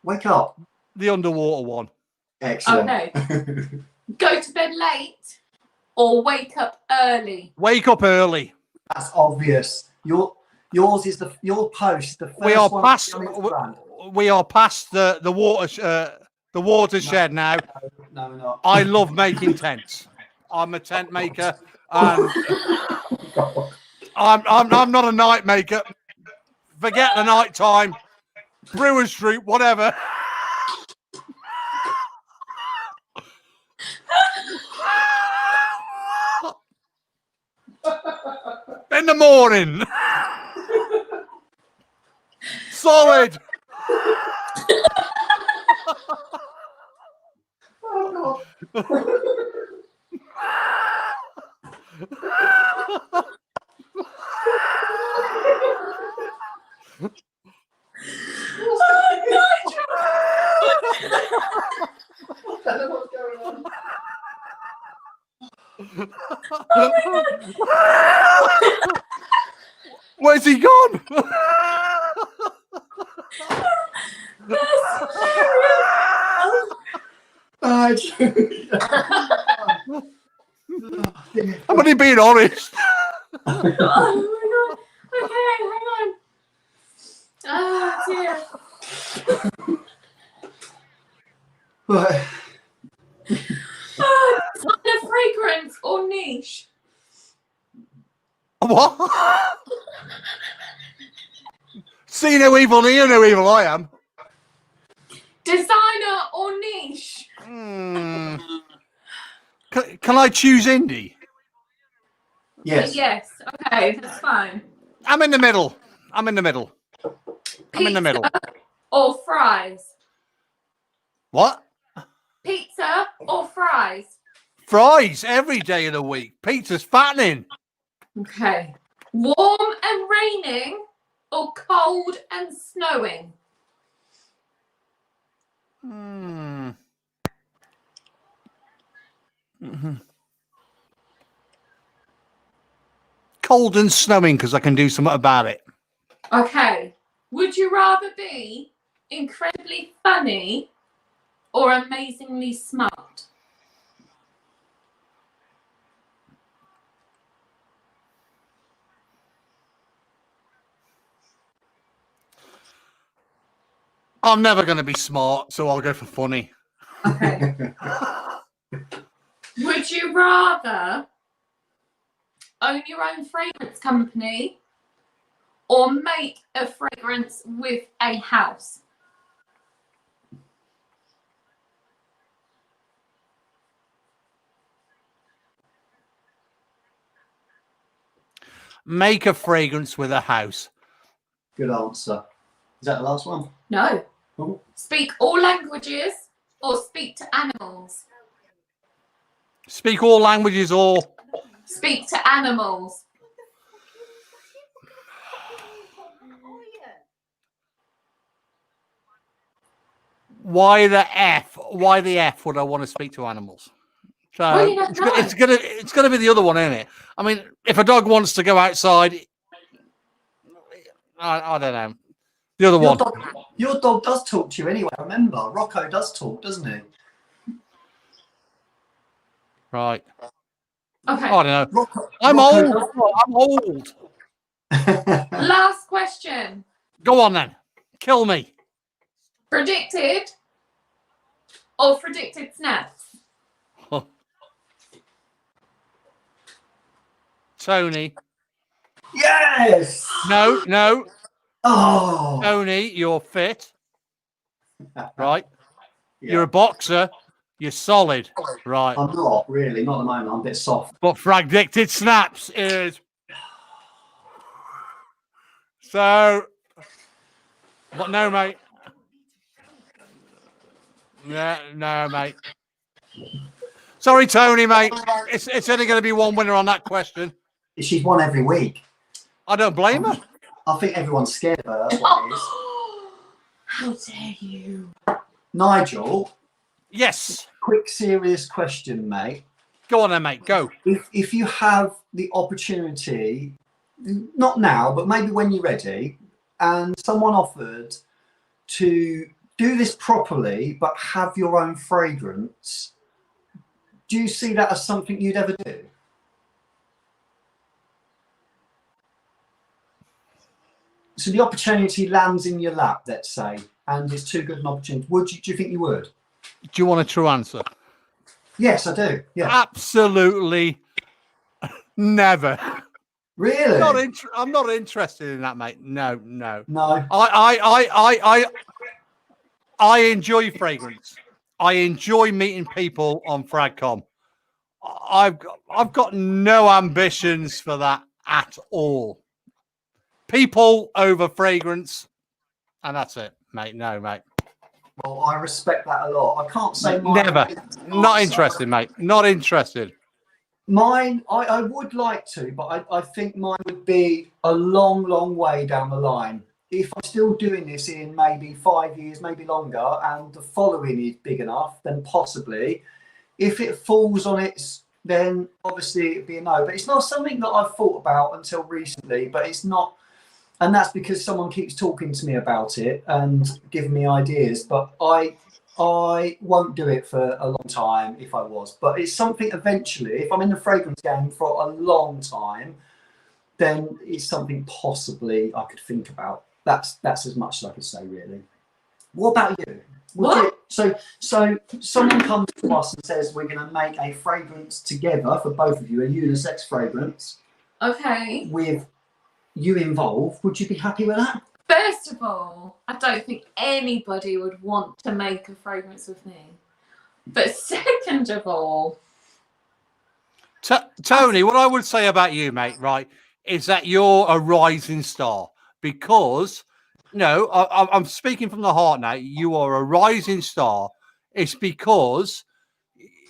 S1: Wake up.
S3: The underwater one.
S1: Excellent.
S2: Okay. Go to bed late or wake up early?
S3: Wake up early.
S1: That's obvious. Yours is your post. The first
S3: We are
S1: one
S3: past.
S1: on Instagram.
S3: We are past the watershed now.
S1: No, we're not.
S3: I love making tents. I'm a tent maker, and I'm not a night maker. Forget the night time. Brewer Street, whatever. In the morning. Solid.
S1: Oh, God. I don't know what's going on.
S3: Where's he gone? I'm only being honest.
S2: Oh my god. Okay, hang on. Oh dear.
S1: Right.
S2: Designer fragrance or niche?
S3: What? See no evil, hear no evil. I am.
S2: Designer or niche?
S3: Can I choose indie?
S1: Yes.
S2: Yes. Okay, that's fine.
S3: I'm in the middle. I'm in the middle. I'm in the middle.
S2: Or fries?
S3: What?
S2: Pizza or fries?
S3: Fries every day of the week. Pizza's fattening.
S2: Okay. Warm and raining or cold and snowing?
S3: Cold and snowing because I can do something about it.
S2: Okay. Would you rather be incredibly funny or amazingly smart?
S3: I'm never going to be smart, so I'll go for funny.
S2: Okay. Would you rather own your own fragrance company or make a fragrance with a house?
S3: Make a fragrance with a house.
S1: Good answer. Is that the last one?
S2: No.
S1: Oh.
S2: Speak all languages or speak to animals?
S3: Speak all languages or...
S2: Speak to animals.
S3: Why the F? Why the F would I want to speak to animals? So
S2: Well, you don't know.
S3: it's gonna be the other one, isn't it? I mean, if a dog wants to go outside, I don't know. The other one.
S1: Your dog does talk to you anyway. Remember, Rocco does talk, doesn't he?
S3: Right.
S2: Okay.
S3: I don't know.
S1: Rocco,
S3: I'm
S1: Rocco-
S3: old. I'm old.
S2: Last question.
S3: Go on then. Kill me.
S2: Predicted or predicted snaps?
S3: Tony.
S1: Yes.
S3: No, no.
S1: Oh.
S3: Tony, you're fit. Right.
S1: Yeah.
S3: You're a boxer. You're solid. Right.
S1: I'm not really. Not at the moment. I'm a bit soft.
S3: But Fragdicted snaps is. So. What? No, mate. No, mate. Sorry, Tony, mate. It's only going to be one winner on that question.
S1: She's won every week.
S3: I don't blame her.
S1: I think everyone's scared of her. That's what it is.
S2: How dare you?
S1: Nigel,
S3: Yes.
S1: quick, serious question, mate.
S3: Go on then, mate. Go.
S1: If you have the opportunity, not now, but maybe when you're ready, and someone offered to do this properly, but have your own fragrance, do you see that as something you'd ever do? So the opportunity lands in your lap, let's say, and it's too good an opportunity. Do you think you would?
S3: Do you want a true answer?
S1: Yes, I do. Yeah.
S3: Absolutely never.
S1: Really?
S3: I'm not interested in that, mate. No.
S1: No.
S3: I enjoy fragrance. I enjoy meeting people on Fragcom. I've got no ambitions for that at all. People over fragrance, and that's it, mate. No, mate.
S1: Well, I respect that a lot. I can't say mine.
S3: Never. Not interested, mate. Not interested.
S1: Mine, I would like to, but I think mine would be a long, long way down the line. If I'm still doing this in maybe 5 years, maybe longer, and the following is big enough, then possibly. If it falls on its, then obviously it'd be a no. But it's not something that I've thought about until recently, but it's not. And that's because someone keeps talking to me about it and giving me ideas. But I won't do it for a long time if I was. But it's something eventually, if I'm in the fragrance game for a long time, then it's something possibly I could think about. That's as much as I could say, really. What about you? So someone comes to us and says we're going to make a fragrance together for both of you, a unisex fragrance.
S2: Okay.
S1: With you involved, would you be happy with that?
S2: First of all, I don't think anybody would want to make a fragrance with me. But second of all,
S3: Tony, what I would say about you, mate, right, is that you're a rising star because, no, I'm speaking from the heart now. You are a rising star. It's because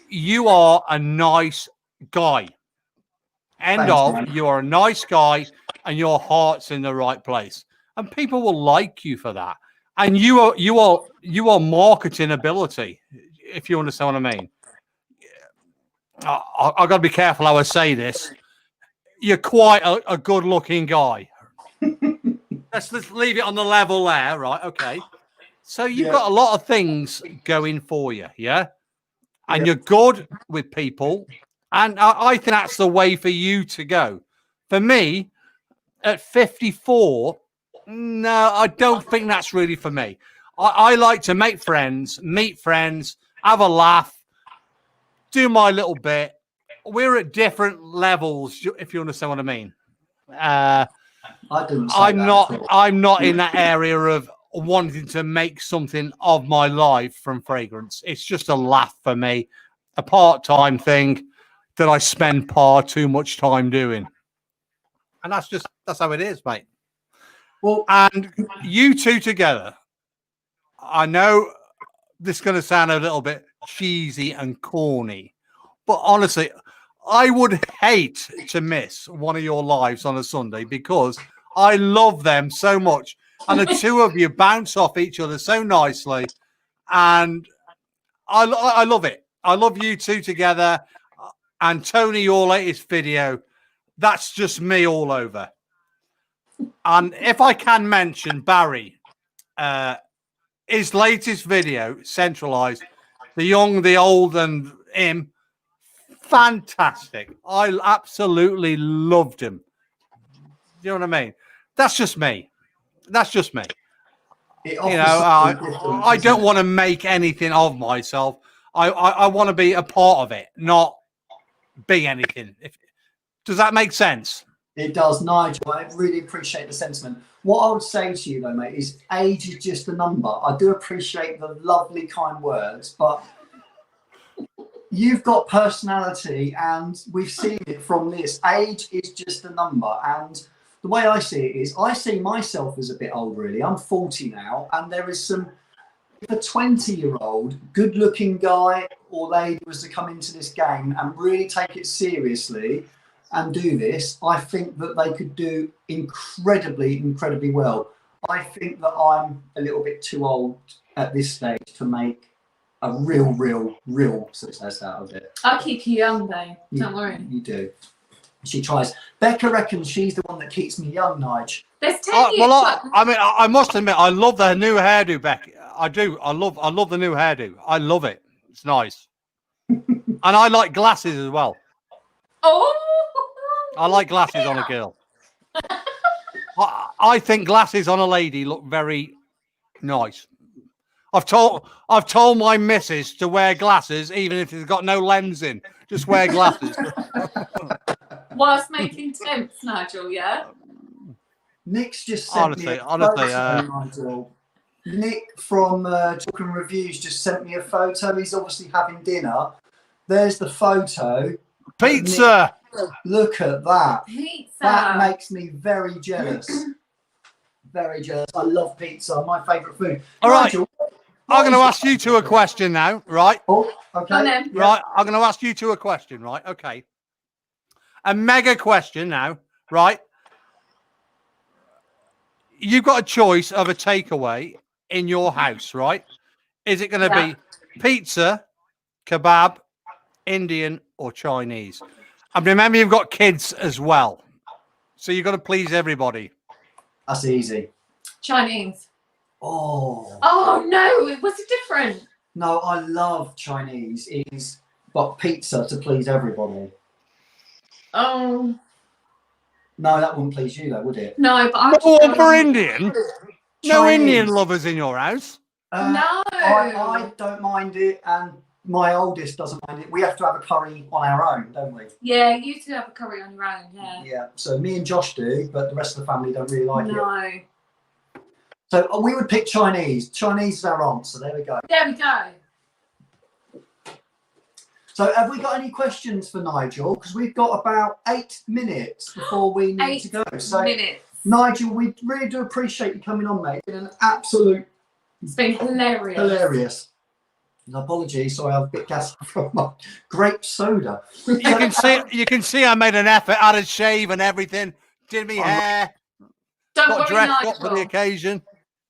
S3: you are a nice guy.
S1: Thanks,
S3: You are a nice guy and your heart's in the right place. And people will like you for that. And you are marketing ability, if you understand what I mean. I've got to be careful how I say this. You're quite a good-looking guy. let's leave it on the level there, right? Okay. So you've got a lot of things going for you, yeah? And you're good with people. And I think that's the way for you to go. For me, at 54, no, I don't think that's really for me. I like to make friends, meet friends, have a laugh, do my little bit. We're at different levels, if you understand what I mean. I'm not in that area of wanting to make something of my life from fragrance. It's just a laugh for me, a part-time thing that I spend far too much time doing. And that's how it is, mate. Well, and you two together, I know this is going to sound a little bit cheesy and corny, but honestly, I would hate to miss one of your lives on a Sunday because I love them so much. And the two of you bounce off each other so nicely. And I love it. I love you two together. And Tony, your latest video, that's just me all over. And if I can mention Barry, his latest video, Centralized, the young, the old, and him, fantastic. I absolutely loved him. You know what I mean? That's just me. That's just me.
S1: It
S3: You
S1: offers
S3: know,
S1: something different,
S3: I
S1: doesn't
S3: don't
S1: it?
S3: want to make anything of myself. I want to be a part of it, not be anything. Does that make sense?
S1: It does, Nigel. I really appreciate the sentiment. What I would say to you, though, mate, is age is just a number. I do appreciate the lovely, kind words, but you've got personality, and we've seen it from this. Age is just a number, and the way I see it is, I see myself as a bit old, really. I'm 40 now, and there is some. If a 20-year-old, good-looking guy or lady was to come into this game and really take it seriously and do this, I think that they could do incredibly, incredibly well. I think that I'm a little bit too old at this stage to make a real success out of it.
S2: I'll keep you young, though. Don't worry.
S1: You do. She tries. Becca reckons she's the one that keeps me young, Nige.
S2: There's 10 years.
S3: I mean, I must admit, I love the new hairdo, Becky. I do. I love the new hairdo. I love it. It's nice. And I like glasses as well.
S2: Oh!
S3: I like glasses on a girl. I think glasses on a lady look very nice. I've told my missus to wear glasses even if it's got no lens in. Just wear glasses.
S2: Whilst making temps, Nigel, yeah?
S1: Nick's just sent me a photo, Nigel. Nick from Talking Reviews just sent me a photo. He's obviously having dinner. There's the photo.
S3: Pizza!
S1: Nick, look at that.
S2: Pizza.
S1: That makes me very jealous. Very jealous. I love pizza. My favourite food.
S3: All right.
S1: Nigel,
S3: I'm going to ask you two a question now, right?
S1: Oh, okay.
S2: Yeah.
S3: Right. I'm going to ask you two a question, right? Okay. A mega question now, right? You've got a choice of a takeaway in your house, right? Is it going to be pizza, kebab, Indian, or Chinese? And remember, you've got kids as well. So you've got to please everybody.
S1: That's easy.
S2: Chinese.
S1: Oh.
S2: Oh, no. Was it different?
S1: No, I love Chinese. It's but pizza to please everybody.
S2: Oh.
S1: No, that wouldn't please you, though, would it?
S2: No, but I'm
S3: No one for Indian? No
S1: Chinese.
S3: Indian lovers in your house?
S2: No.
S1: I don't mind it, and my oldest doesn't mind it. We have to have a curry on our own, don't we?
S2: Yeah, you two have a curry on your own, yeah.
S1: Yeah, so me and Josh do, but the rest of the family don't really like it.
S2: No.
S1: So we would pick Chinese. Chinese is our answer. There we go.
S2: There we go.
S1: So have we got any questions for Nigel? Because we've got about 8 minutes before we need to go. So
S2: minutes.
S1: Nigel, we really do appreciate you coming on, mate. It's been an absolute
S2: It's been hilarious.
S1: hilarious. And apologies, sorry, I'm a bit gassed from my grape soda.
S3: You can see I made an effort, had a shave and everything, did me hair,
S2: Don't
S3: got
S2: worry,
S3: dressed up for the
S2: Nigel.
S3: occasion.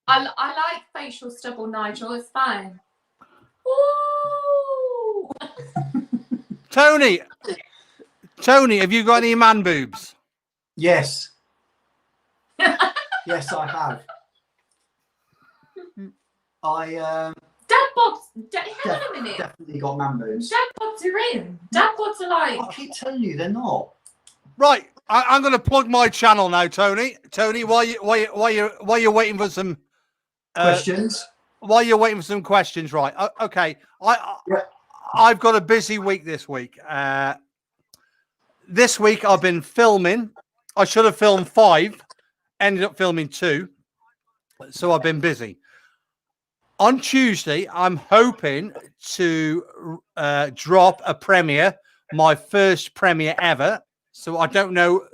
S2: I like facial stubble, Nigel. It's fine. Ooh.
S3: Tony, have you got any man boobs?
S1: Yes. Yes, I have.
S2: Dad bods. Hang on a minute.
S1: Definitely got man boobs.
S2: Dad bods are in. Dad bods are like.
S1: I keep telling you, they're not.
S3: Right, I'm going to plug my channel now, Tony. Tony, while you're waiting for some
S1: Questions?
S3: While you're waiting for some questions, right? Okay, I've got a busy week this week. This week I've been filming. I should have filmed 5, ended up filming 2, so I've been busy. On Tuesday, I'm hoping to drop a premiere, my first premiere ever. So I don't know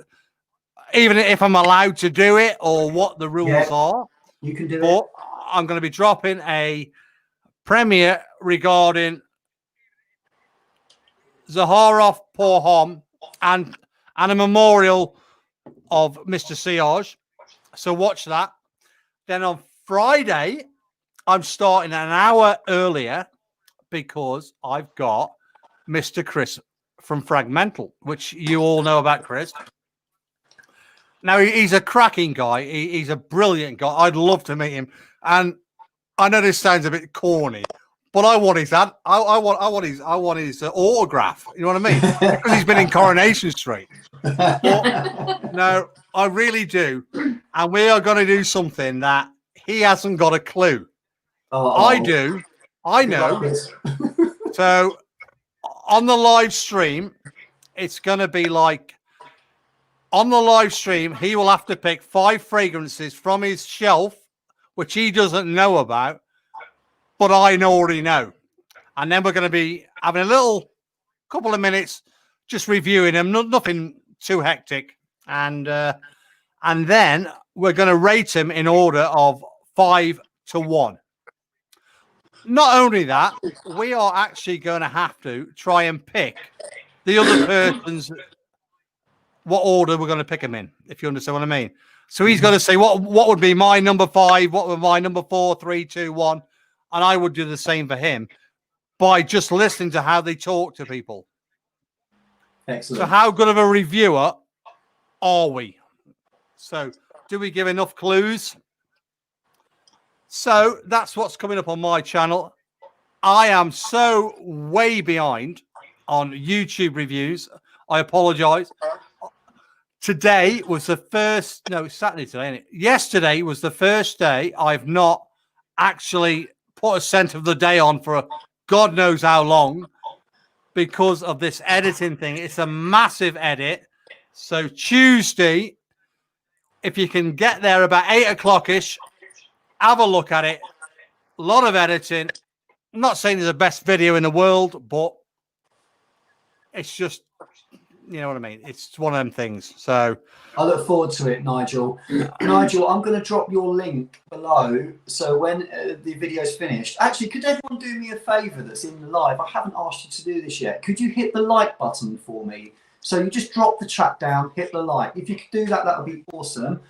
S3: even if I'm allowed to do it or what the rules are.
S1: You can do
S3: but
S1: it.
S3: I'm going to be dropping a premiere regarding Zaharoff Porhom and a memorial of Mr. Siage. So watch that. Then on Friday, I'm starting an hour earlier because I've got Mr. Chris from Fragmental, which you all know about Chris. Now, he's a cracking guy. He's a brilliant guy. I'd love to meet him. And I know this sounds a bit corny, but I want his I want his autograph. You know what I mean? Because he's been in Coronation Street. But, no, I really do, and we are going to do something that he hasn't got a clue. I do. I know. So on the live stream, it's going to be like on the live stream, he will have to pick 5 fragrances from his shelf, which he doesn't know about, but I already know. And then we're going to be having a little couple of minutes just reviewing them, nothing too hectic. And then we're going to rate him in order of 5 to 1. Not only that, we are actually going to have to try and pick the other person's what order we're going to pick him in, if you understand what I mean. So he's going to say what would be my number 5, what would my number 4, 3, 2, 1, and I would do the same for him by just listening to how they talk to people.
S1: Excellent.
S3: So how good of a reviewer are we? So do we give enough clues? So that's what's coming up on my channel. I am so way behind on YouTube reviews. I apologize. Today was the first, no, it's Saturday today, isn't it? Yesterday was the first day I've not actually put a scent of the day on for God knows how long because of this editing thing. It's a massive edit. So Tuesday, if you can get there about 8 o'clock-ish, have a look at it. A lot of editing. I'm not saying it's the best video in the world, but it's just, you know what I mean? It's one of them things. So
S1: I look forward to it, Nigel. Nigel, I'm going to drop your link below. So when the video's finished, actually, could everyone do me a favour that's in the live? I haven't asked you to do this yet. Could you hit the like button for me? So you just drop the chat down, hit the like. If you could do that, that would be awesome.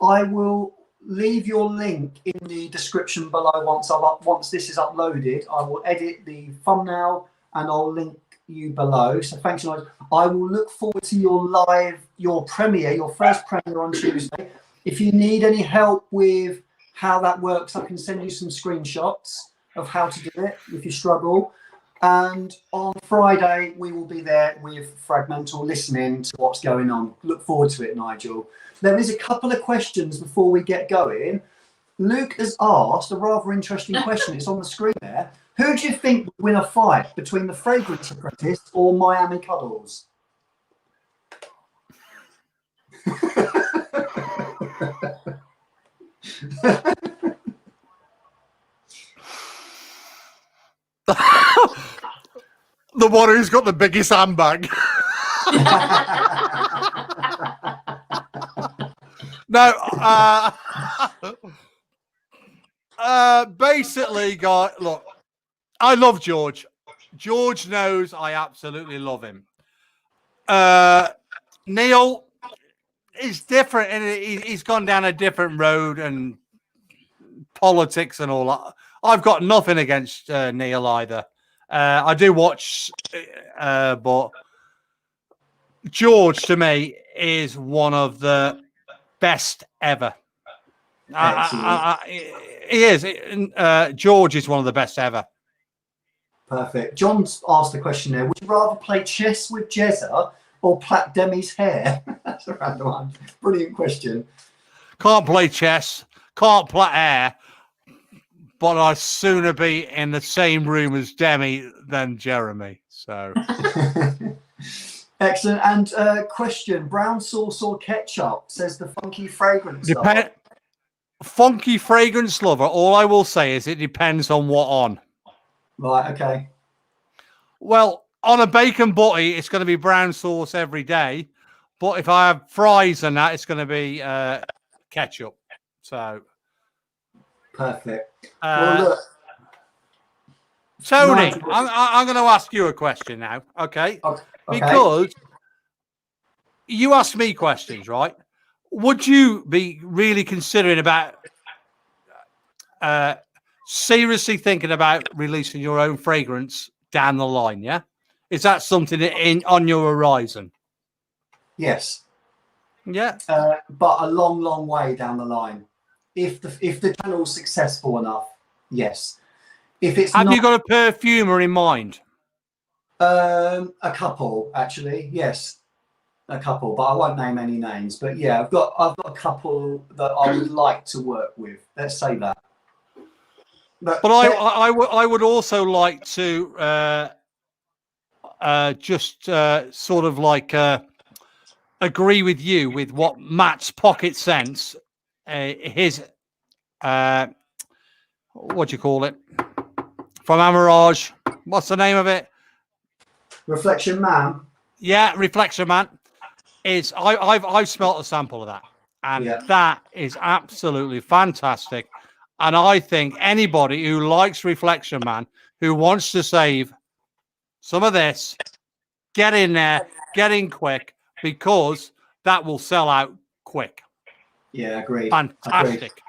S1: I will leave your link in the description below once this is uploaded. I will edit the thumbnail and I'll link you below. So thanks, Nigel. I will look forward to your premiere, your first premiere on Tuesday. If you need any help with how that works, I can send you some screenshots of how to do it if you struggle. And on Friday, we will be there with Fragmental listening to what's going on. Look forward to it, Nigel. There is a couple of questions before we get going. Luke has asked a rather interesting question. It's on the screen there. Who do you think would win a fight between the Fragrance Apprentice or Miami Cuddles?
S3: the one who's got the biggest handbag. No, basically, guy, look, I love George. George knows I absolutely love him. Neil is different, and he's gone down a different road and politics and all that. I've got nothing against Neil either. I do watch, but George to me is one of the best ever. He is. George is one of the best ever.
S1: Perfect. John's asked the question there. Would you rather play chess with Jezza or plait Demi's hair? That's a random one. Brilliant question.
S3: Can't play chess. Can't plait hair. But I'd sooner be in the same room as Demi than Jeremy. So
S1: excellent. And question: brown sauce or ketchup? Says the funky fragrance lover.
S3: Funky fragrance lover. All I will say is it depends on what on.
S1: Right. Okay.
S3: Well, on a bacon butty, it's going to be brown sauce every day. But if I have fries and that, it's going to be ketchup. So
S1: perfect. Well, look,
S3: Tony, I'm going to ask you a question now, okay? Because you asked me questions, right? Would you be really considering about seriously thinking about releasing your own fragrance down the line? Yeah, is that something on your horizon?
S1: Yes.
S3: Yeah,
S1: but a long way down the line. If the channel's successful enough, yes. If it's
S3: Have
S1: not,
S3: you got a perfumer in mind?
S1: a couple actually, yes, a couple, but I won't name any names. But yeah, I've got a couple that I would like to work with. Let's say that.
S3: But I would also like to just sort of like agree with you with what Matt's pocket sense, his what do you call it, from Amirage? What's the name of it?
S1: Reflection Man.
S3: Yeah, Reflection Man. Is I've smelt a sample of that, and
S1: Yeah.
S3: that is absolutely fantastic. And I think anybody who likes Reflection Man, who wants to save some of this, get in there, get in quick, because that will sell out quick.
S1: Yeah, agreed.
S3: Fantastic.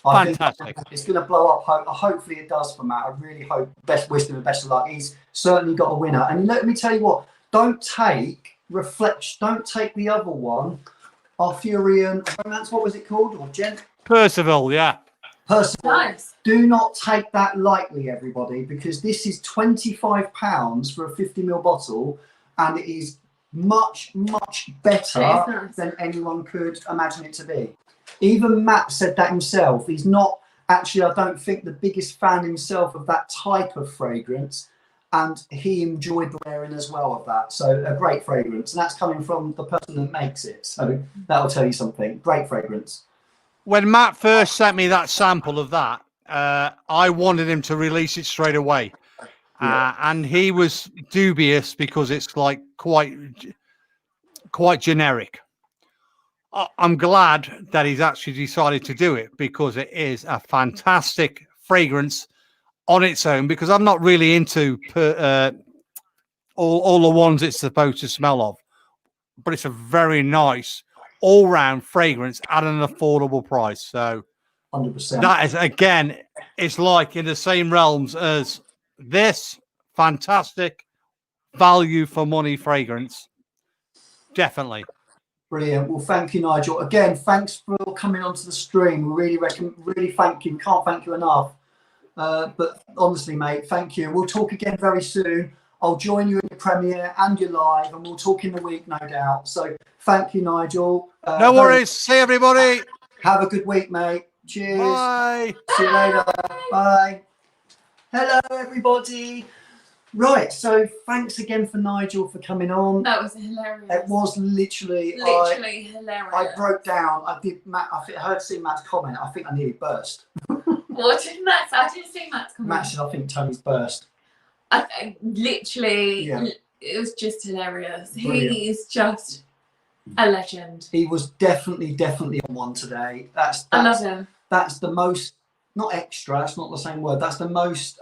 S1: I think
S3: Fantastic.
S1: it's going to blow up. Hopefully it does for Matt. I really hope. Best wisdom and best of luck. He's certainly got a winner. And let me tell you what, don't take the other one, Arthurian Romance, what was it called? Or
S3: Percival, yeah.
S1: Percival.
S2: Nice.
S1: Do not take that lightly, everybody, because this is £25 for a 50ml bottle, and it is much, much better
S2: Nice.
S1: than anyone could imagine it to be. Even Matt said that himself. He's not actually, I don't think, the biggest fan himself of that type of fragrance, and he enjoyed the wearing as well of that. So a great fragrance, and that's coming from the person that makes it. So that'll tell you something. Great fragrance.
S3: When Matt first sent me that sample of that, I wanted him to release it straight away.
S1: Yeah.
S3: And he was dubious because it's like quite generic. I'm glad that he's actually decided to do it, because it is a fantastic fragrance on its own, because I'm not really into all the ones it's supposed to smell of, but it's a very nice all-round fragrance at an affordable price. So
S1: 100%.
S3: that is, again, it's like in the same realms as this fantastic value for money fragrance. Definitely.
S1: Brilliant. Well, thank you, Nigel. Again, thanks for coming onto the stream. We really thank you. Can't thank you enough. But honestly, mate, thank you. We'll talk again very soon. I'll join you in your premiere and your live, and we'll talk in the week, no doubt. So thank you, Nigel.
S3: No worries. See everybody.
S1: Have a good week, mate. Cheers.
S3: Bye.
S1: See you later. Bye. Hello, everybody. Right, so thanks again for Nigel for coming on.
S2: That was hilarious.
S1: It was literally
S2: hilarious.
S1: I broke down. I heard seeing Matt's comment. I think I nearly burst.
S2: What did Matt say? I didn't see Matt's comment.
S1: Matt said, I think Tony's burst.
S2: Literally,
S1: Yeah.
S2: It was just hilarious.
S1: Brilliant.
S2: He is just a legend.
S1: He was definitely on one today.
S2: I love him.
S1: That's the most, not extra, that's not the same word. That's the most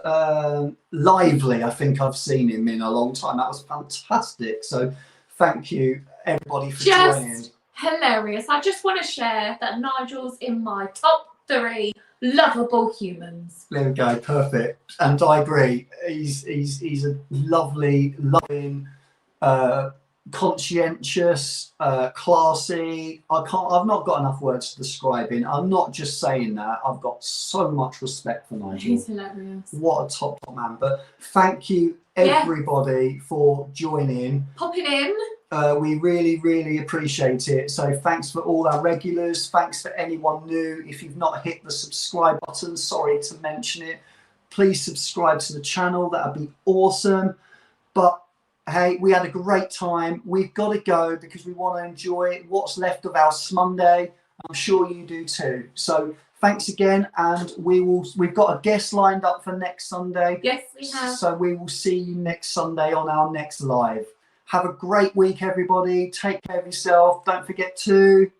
S1: lively I think I've seen him in a long time. That was fantastic. So thank you, everybody, for joining.
S2: Hilarious. I just want to share that Nigel's in my top 3 lovable humans.
S1: There we go, perfect. And I agree. He's a lovely, loving, conscientious, classy. I've not got enough words to describe him. I'm not just saying that. I've got so much respect for Nigel.
S2: He's hilarious.
S1: What a top man. But thank you, everybody, for joining.
S2: Popping in.
S1: We really appreciate it. So thanks for all our regulars. Thanks for anyone new. If you've not hit the subscribe button, sorry to mention it, please subscribe to the channel. That would be awesome. But hey, we had a great time. We've got to go because we want to enjoy what's left of our Monday. I'm sure you do too. So thanks again, and we've got a guest lined up for next Sunday.
S2: Yes, we have.
S1: So we will see you next Sunday on our next live. Have a great week, everybody. Take care of yourself. Don't forget to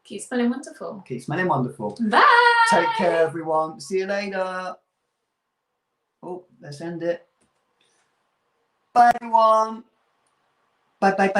S2: keep smelling wonderful.
S1: Keep smelling wonderful.
S2: Bye.
S1: Take care, everyone. See you later. Oh, let's end it. Bye, everyone. Bye.